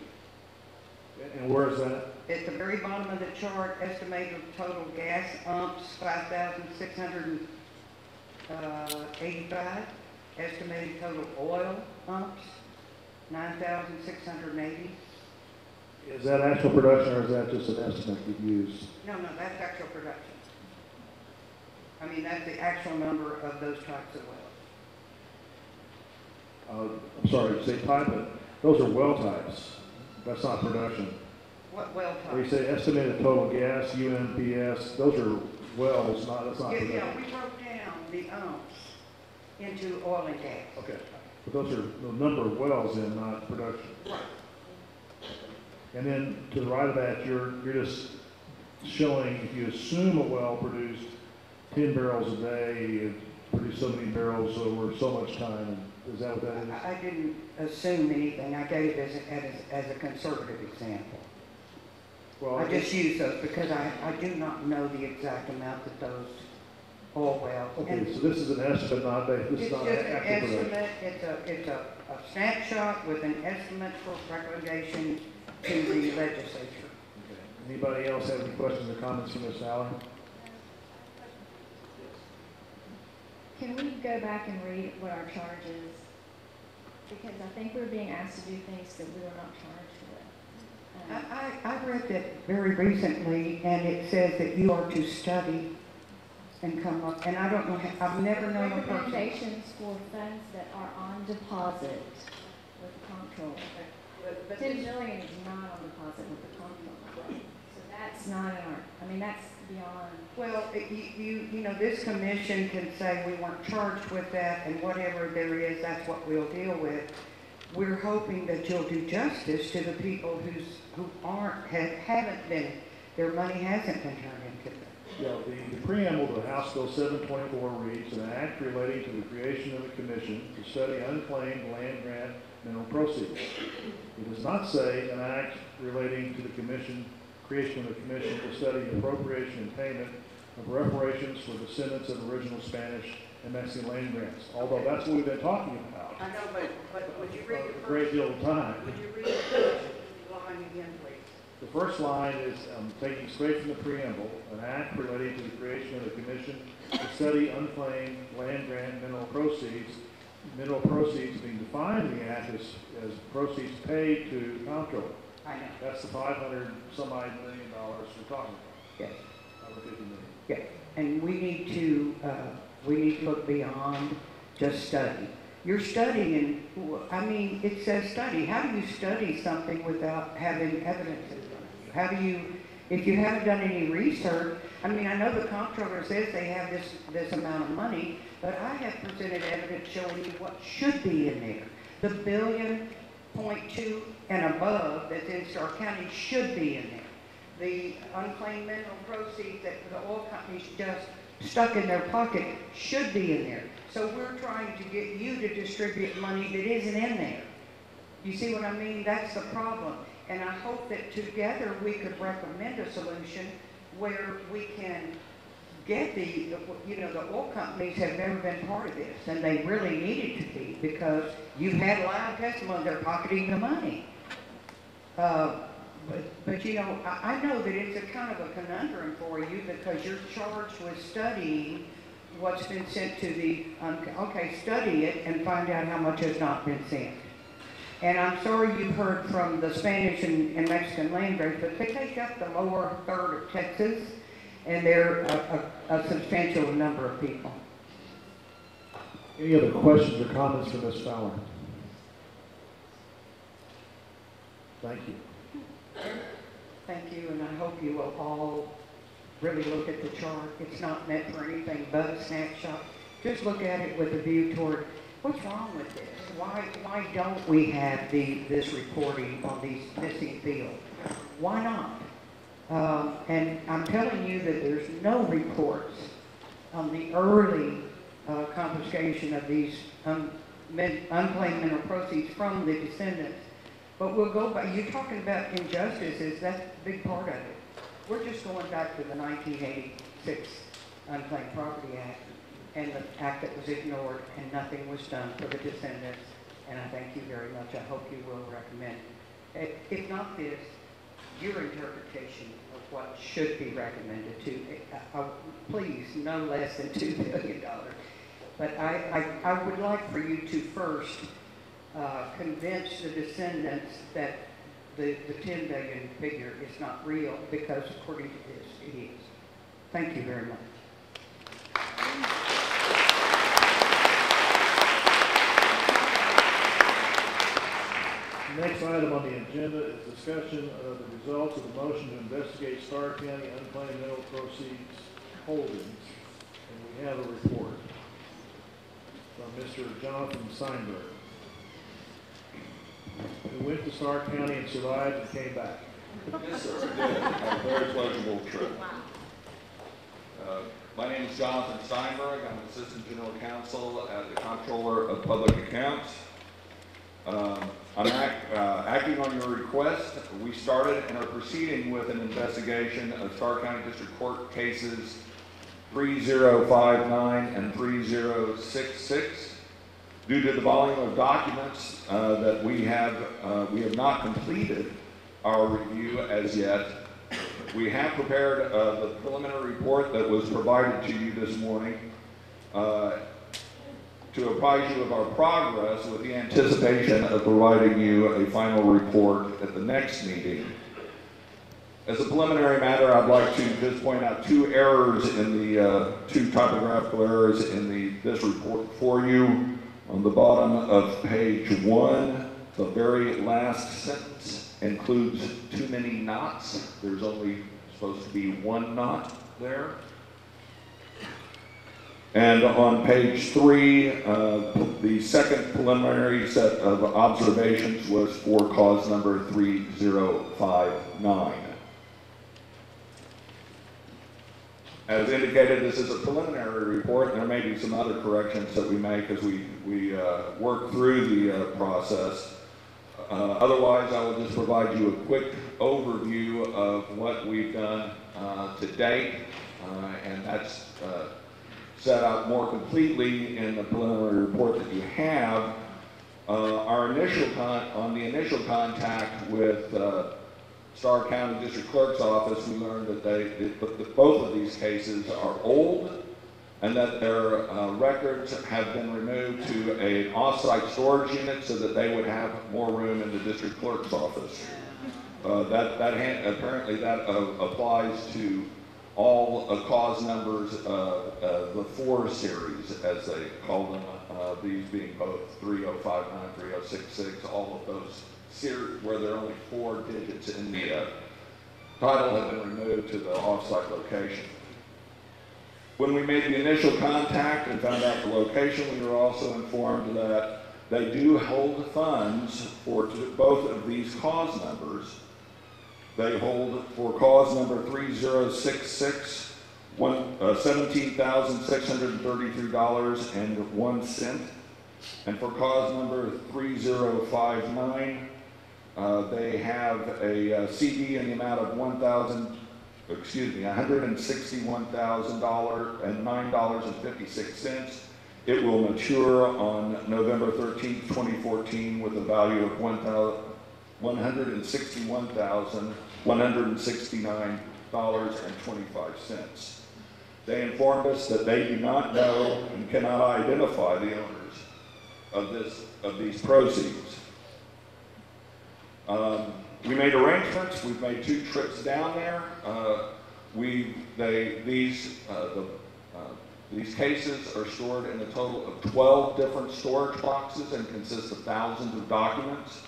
And where is that? At the very bottom of the chart, estimated total gas umps, 5,685. Estimated total oil umps, 9,680. Is that actual production or is that just an estimate you've used? No, that's actual production. I mean, that's the actual number of those types of wells. I'm sorry, you say type, but those are well types. That's not production. What well Where you types? say estimated total gas, UNPS, those are wells, that's not production. Yeah, we broke down the umps into oil and gas. Okay, but those are the number of wells in, not production. Right. And then to the right of that, you're just showing if you assume a well produced 10 barrels a day, it produced so many barrels over so much time. Is that what that is? I didn't assume anything. I gave it as a conservative example. Well, I just used those because I do not know the exact amount that those oil wells. okay, so this is an estimate, this It's is just not an actual production. estimate, it's a snapshot with an estimate for recommendation to the legislature. Okay. Anybody else have any questions or comments for Ms. Allen? Can we go back and read what our charge is? Because I think we're being asked to do things that we were not charged with. I read that very recently, and it says that you are to study and come up, and I don't know, I've never known a person. Recommendations for funds that are on deposit with the comptroller. But 10 million is not on deposit with the comptroller. So that's not in our, I mean, that's beyond. Well, you know, this commission can say we weren't charged with that, and whatever there is, that's what we'll deal with. We're hoping that you'll do justice to the people who haven't been, their money hasn't been turned into them. Yeah, the preamble to House Bill 724 reads, "An act relating to the creation of a commission to study unclaimed land grant mineral proceeds." It does not say an act relating to the creation of a commission to study the appropriation and payment of reparations for descendants of original Spanish and Mexican land grants, although that's what we've been talking about I know, but would you read a the great first, deal of time. would you read the first line again, please? The first line is taking straight from the preamble, "An act relating to the creation of a commission to study unclaimed land grant mineral proceeds." Mineral proceeds being defined in the act as proceeds paid to the comptroller. I know, That's the 500 some odd $1 million we're talking about. yes. Over 50 million. Yeah, and we need to look beyond just study. You're studying, I mean, it says study. How do you study something without having evidence in front of you? How do you, if you haven't done any research, I mean, I know the comptroller says they have this amount of money, but I have presented evidence showing you what should be in there. The $1.2 billion and above that's in Stark County should be in there. The unclaimed mineral proceeds that the oil companies just stuck in their pocket should be in there. So we're trying to get you to distribute money that isn't in there. You see what I mean? That's the problem. And I hope that together we could recommend a solution where we can get the oil companies have never been part of this, and they really needed to be, because you've had live testimony, they're pocketing the money. But you know, I know that it's a kind of a conundrum for you, because you're charged with studying what's been sent to the, okay, study it and find out how much has not been sent. And I'm sorry you heard from the Spanish and Mexican land grants, but they take up the lower third of Texas, and they're a substantial number of people. Any other questions or comments for Ms. Fowler? Thank you. Thank you, and I hope you will all really look at the chart. It's not meant for anything but a snapshot. Just look at it with a view toward what's wrong with this. Why don't we have this reporting on these missing fields? Why not? And I'm telling you that there's no reports on the early confiscation of these unclaimed mineral proceeds from the descendants. But we'll go back. You're talking about injustices. That's a big part of it. We're just going back to the 1986 Unclaimed Property Act, and the act that was ignored, and nothing was done for the descendants. And I thank you very much. I hope you will recommend, if not this, your interpretation of what should be recommended to, please, no less than $2 billion. But I would like for you to first convince the descendants that the 10 billion figure is not real, because according to this, it is. Thank you very much. The next item on the agenda is discussion of the results of the motion to investigate Stark County unclaimed mineral proceeds holdings. And we have a report from Mr. Jonathan Steinberg, who went to Stark County and survived and came back. Yes, sir, I did. Had a very pleasurable trip. My name is Jonathan Steinberg. I'm Assistant General Counsel at the Comptroller of Public Accounts. I'm acting on your request. We started and are proceeding with an investigation of Stark County District Court cases 3059 and 3066. Due to the volume of documents that we have not completed our review as yet. We have prepared the preliminary report that was provided to you this morning to apprise you of our progress, with the anticipation of providing you a final report at the next meeting. As a preliminary matter, I'd like to just point out two errors in the two typographical errors in this report for you. On the bottom of page 1, the very last sentence includes too many knots. There's only supposed to be one knot there. And on page 3, the second preliminary set of observations was for cause number 3059. As indicated, this is a preliminary report, and there may be some other corrections that we make as we work through the process. Otherwise, I will just provide you a quick overview of what we've done to date, and that's set out more completely in the preliminary report that you have. On the initial contact with Starr County District Clerk's Office, we learned that both of these cases are old and that their records have been removed to an off-site storage unit so that they would have more room in the District Clerk's Office. Apparently that applies to all cause numbers, the 4 series, as they call them, these being both 3059, 3066, all of those series where there are only 4 digits in the title have been removed to the off-site location. When we made the initial contact and found out the location, we were also informed that they do hold funds for both of these cause numbers. They hold for cause number 3066, $17,633.01, and for cause number 3059, they have a CD in the amount of $161,009.56. It will mature on November 13th, 2014, with a value of $161,169.25. They informed us that they do not know and cannot identify the owners of these proceeds. We made arrangements. We've made 2 trips down there. These cases are stored in a total of 12 different storage boxes and consist of thousands of documents.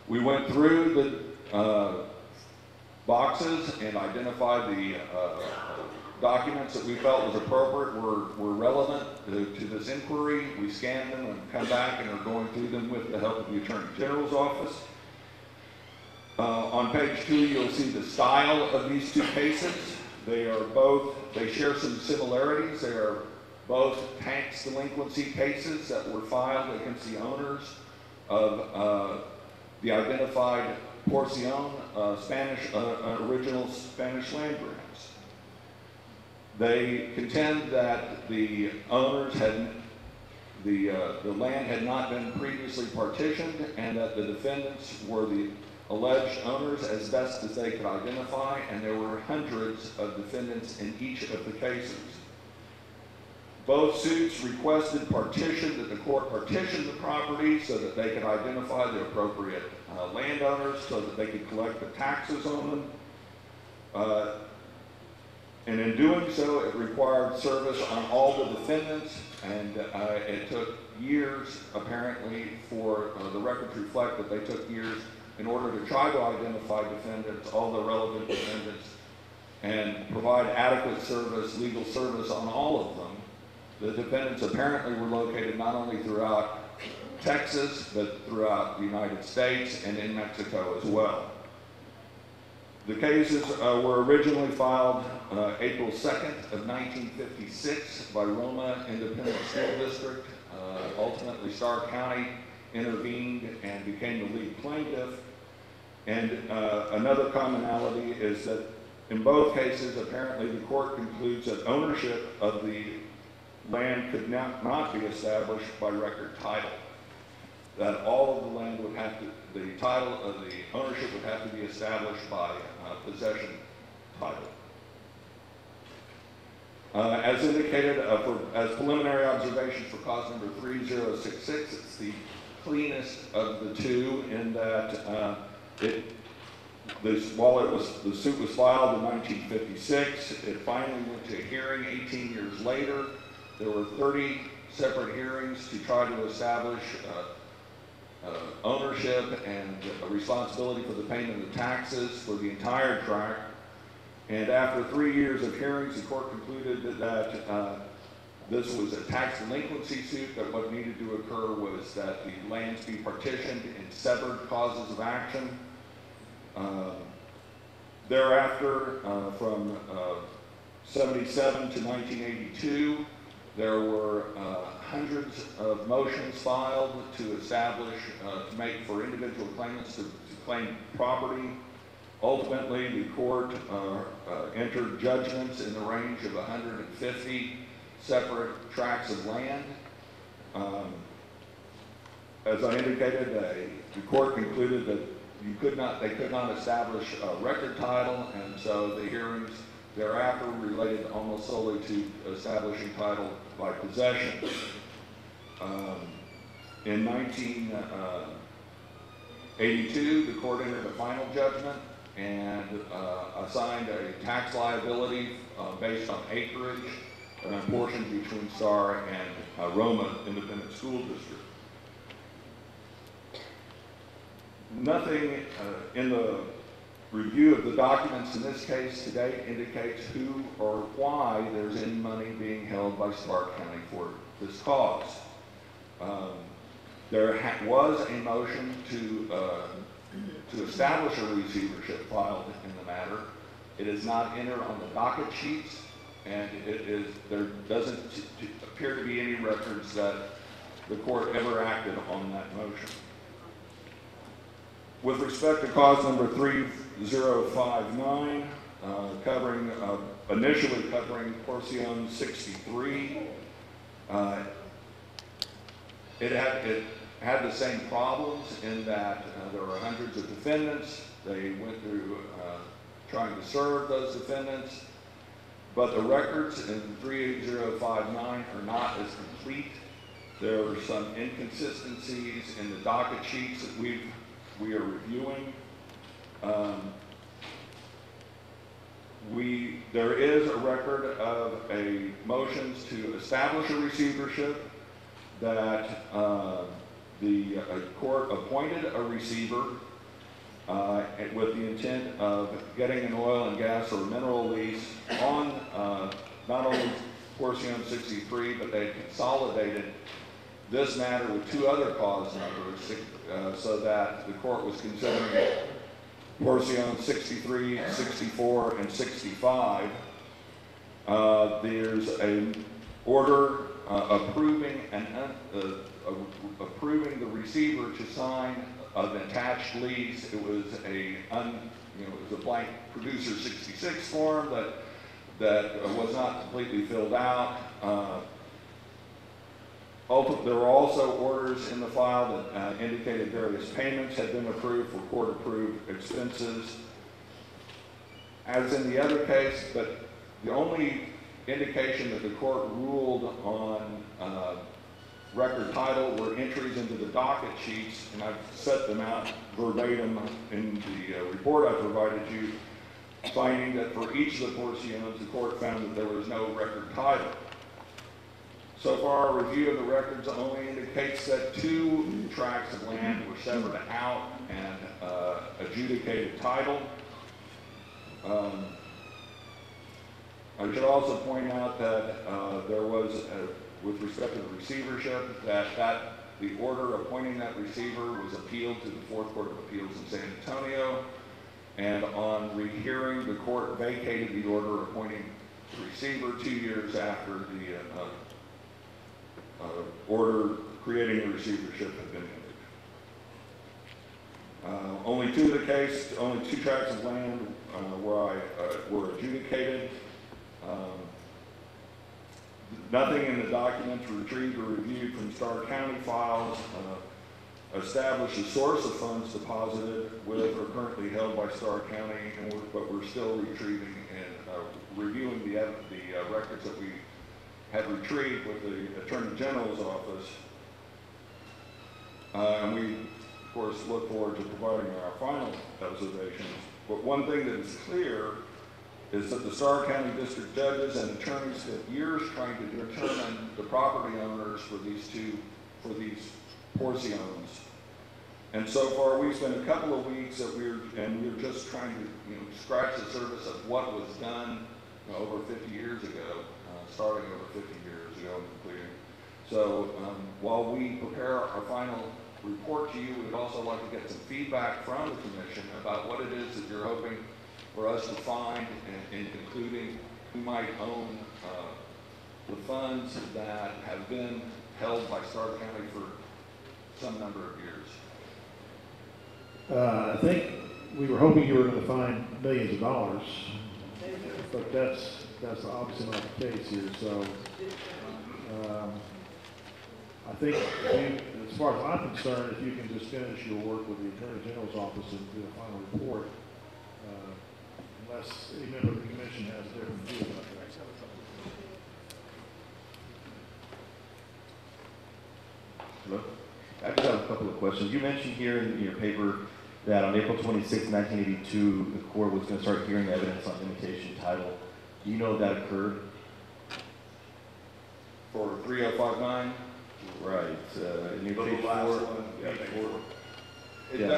We went through the boxes and identified the documents that we felt was appropriate, were relevant to this inquiry. We scanned them and come back and are going through them with the help of the Attorney General's office. On page 2, you'll see the style of these 2 cases. They share some similarities. They are both tax delinquency cases that were filed against the owners of the identified Porcion original Spanish land grants. They contend that the owners the land had not been previously partitioned, and that the defendants were the alleged owners as best as they could identify, and there were hundreds of defendants in each of the cases. Both suits requested that the court partition the property so that they could identify the appropriate landowners so that they could collect the taxes on them. And in doing so, it required service on all the defendants, and it took years, apparently, for the records reflect that they took years in order to try to identify defendants, all the relevant defendants, and provide adequate service, legal service on all of them. The defendants apparently were located not only throughout Texas, but throughout the United States and in Mexico as well. The cases were originally filed April 2nd of 1956 by Roma Independent School District. Ultimately, Starr County intervened and became the lead plaintiff. And another commonality is that in both cases, apparently the court concludes that ownership of the land could not be established by record title. That all of the land would have to, the title of the ownership would have to be established by possession title. As indicated, as preliminary observations for cause number 3066, it's the cleanest of the 2 in that while the suit was filed in 1956, it finally went to a hearing 18 years later. There were 30 separate hearings to try to establish ownership and responsibility for the payment of taxes for the entire tract. And after 3 years of hearings, the court concluded that this was a tax delinquency suit, that what needed to occur was that the lands be partitioned in severed causes of action. Thereafter, from 77 to 1982, there were hundreds of motions filed to establish, to make for individual claimants to claim property. Ultimately, the court entered judgments in the range of 150 separate tracts of land. As I indicated, the court concluded that they could not establish a record title, and so the hearings thereafter related almost solely to establishing title by possession. In 1982, the court entered a final judgment and assigned a tax liability based on acreage, an portion between Star and Roma Independent School District. Nothing in the review of the documents in this case today indicates who or why there's any money being held by Stark County for this cause. There was a motion to establish a receivership filed in the matter. It is not entered on the docket sheets, and there doesn't appear to be any records that the court ever acted on that motion. With respect to cause number 3059, initially covering Porcion 63, it had the same problems in that there were hundreds of defendants. They went through trying to serve those defendants, but the records in 38059 are not as complete. There are some inconsistencies in the docket sheets that we are reviewing. There is a record of motions to establish a receivership that the court appointed a receiver with the intent of getting an oil and gas or mineral lease on not only Porcion 63, but they consolidated this matter with two other cause numbers so that the court was considering Porcion 63, 64, and 65. There's an order approving the receiver to sign an attached lease. It was a blank producer 66 form that was not completely filled out. There were also orders in the file that indicated various payments had been approved for court-approved expenses. As in the other case, but the only indication that the court ruled on record title were entries into the docket sheets, and I've set them out verbatim in the report I provided you, finding that for each of the portions, the court found that there was no record title. So far, a review of the records only indicates that two tracts of land were severed out and adjudicated title. I should also point out that there was, with respect to the receivership, that the order appointing that receiver was appealed to the Fourth Court of Appeals in San Antonio, and on rehearing, the court vacated the order appointing the receiver 2 years after the order creating the receivership had been entered. Only two tracts of land were adjudicated. Nothing in the documents retrieved or reviewed from Starr County files established a source of funds deposited with or currently held by Starr County, but we're still retrieving and reviewing the records that we have retrieved with the Attorney General's office. And we, of course, look forward to providing our final observations. But one thing that is clear is that the Starr County District judges and attorneys spent years trying to determine the property owners for these portions. And so far, we've spent a couple of weeks that we're just trying to scratch the surface of what was done over 50 years ago, starting over 50 years ago and completing. So while we prepare our final report to you, we'd also like to get some feedback from the commission about what it is that you're hoping for us to find in concluding we might own the funds that have been held by Stark County for some number of years. I think we were hoping you were going to find millions of dollars, but that's obviously not the case here. So I think, as far as I'm concerned, if you can just finish your work with the Attorney General's office and do a final report, unless any member of the commission has a different view about that. Hello? I just have a couple of questions. You mentioned here in your paper that on April 26, 1982, the court was going to start hearing evidence on limitation title. Do you know if that occurred? For 3059? Right. In your The page last 4. one, Yeah, page page 4. 4. It Yeah.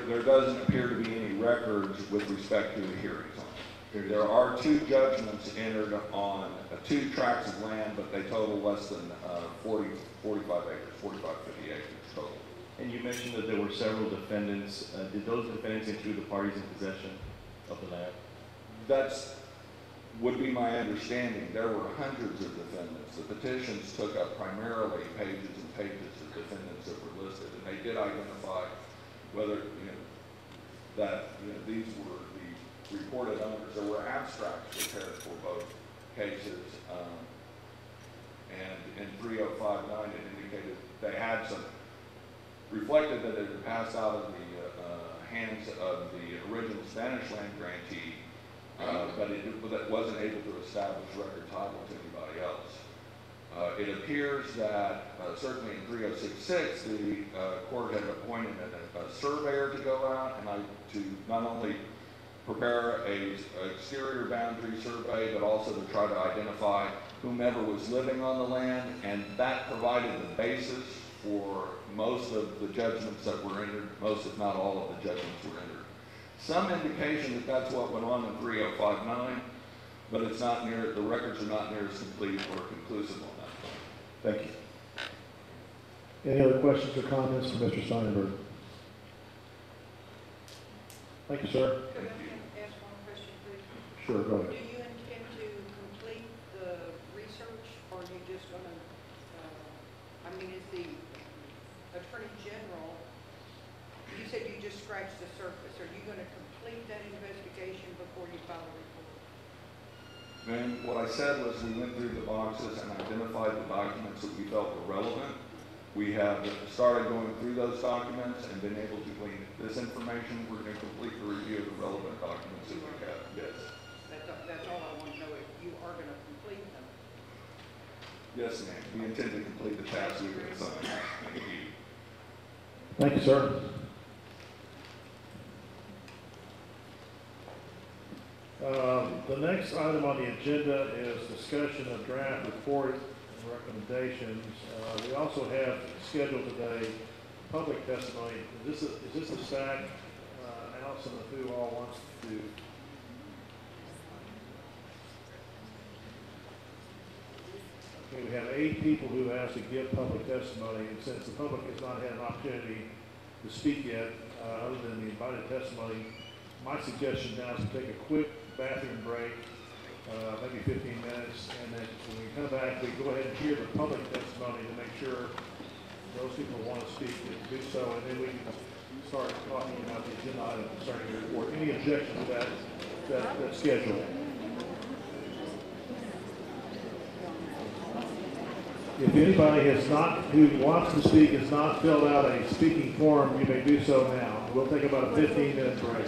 there doesn't appear to be any records with respect to the hearings on it. There are 2 judgments entered on 2 tracts of land, but they total less than 45 acres, 50 acres total. And you mentioned that there were several defendants. Did those defendants include the parties in possession of the land? That's would be my understanding. There were hundreds of defendants. The petitions took up primarily pages and pages of defendants that were listed, and they did identify whether these were the reported owners. There were abstracts prepared for both cases, and in 3059 it indicated they had some reflected that it had passed out of the hands of the original Spanish land grantee, but it wasn't able to establish record title to anybody else. It appears that certainly in 3066 the court had appointed a surveyor to go out and to not only prepare a exterior boundary survey, but also to try to identify whomever was living on the land, and that provided the basis for most of the judgments that were entered, most if not all of the judgments were entered. Some indication that that's what went on in 3059, but it's not near, the records are not near as complete or conclusive on that point. Thank you. Any other questions or comments from Mr. Steinberg? Thank you, sir. Could I ask one question, please? Sure, go Do ahead. you intend to complete the research, or are you just gonna, is the Attorney General, you said you just scratched the surface. Are you gonna complete that investigation before you file a report? And what I said was we went through the boxes and identified the documents that we felt were relevant. We have started going through those documents and been able to glean this information. We're going to complete the review of the relevant documents that we have. Yes. That's all I want to know, if you are gonna complete them. Yes, ma'am. We intend to complete the task we've been assigned. Thank you. Thank you, sir. The next item on the agenda is discussion of draft report and recommendations. We also have scheduled today public testimony. Is this a stack? Allison, who all wants to? Okay, we have 8 people who asked to give public testimony, and since the public has not had an opportunity to speak yet, other than the invited testimony, my suggestion now is to take a quick bathroom break, maybe 15 minutes, and then when we come back, we go ahead and hear the public testimony to make sure those people who want to speak can do so, and then we can start talking about the agenda item concerning the report. Any objection to that schedule? If anybody who wants to speak has not filled out a speaking form, you may do so now. We'll take about a 15-minute break.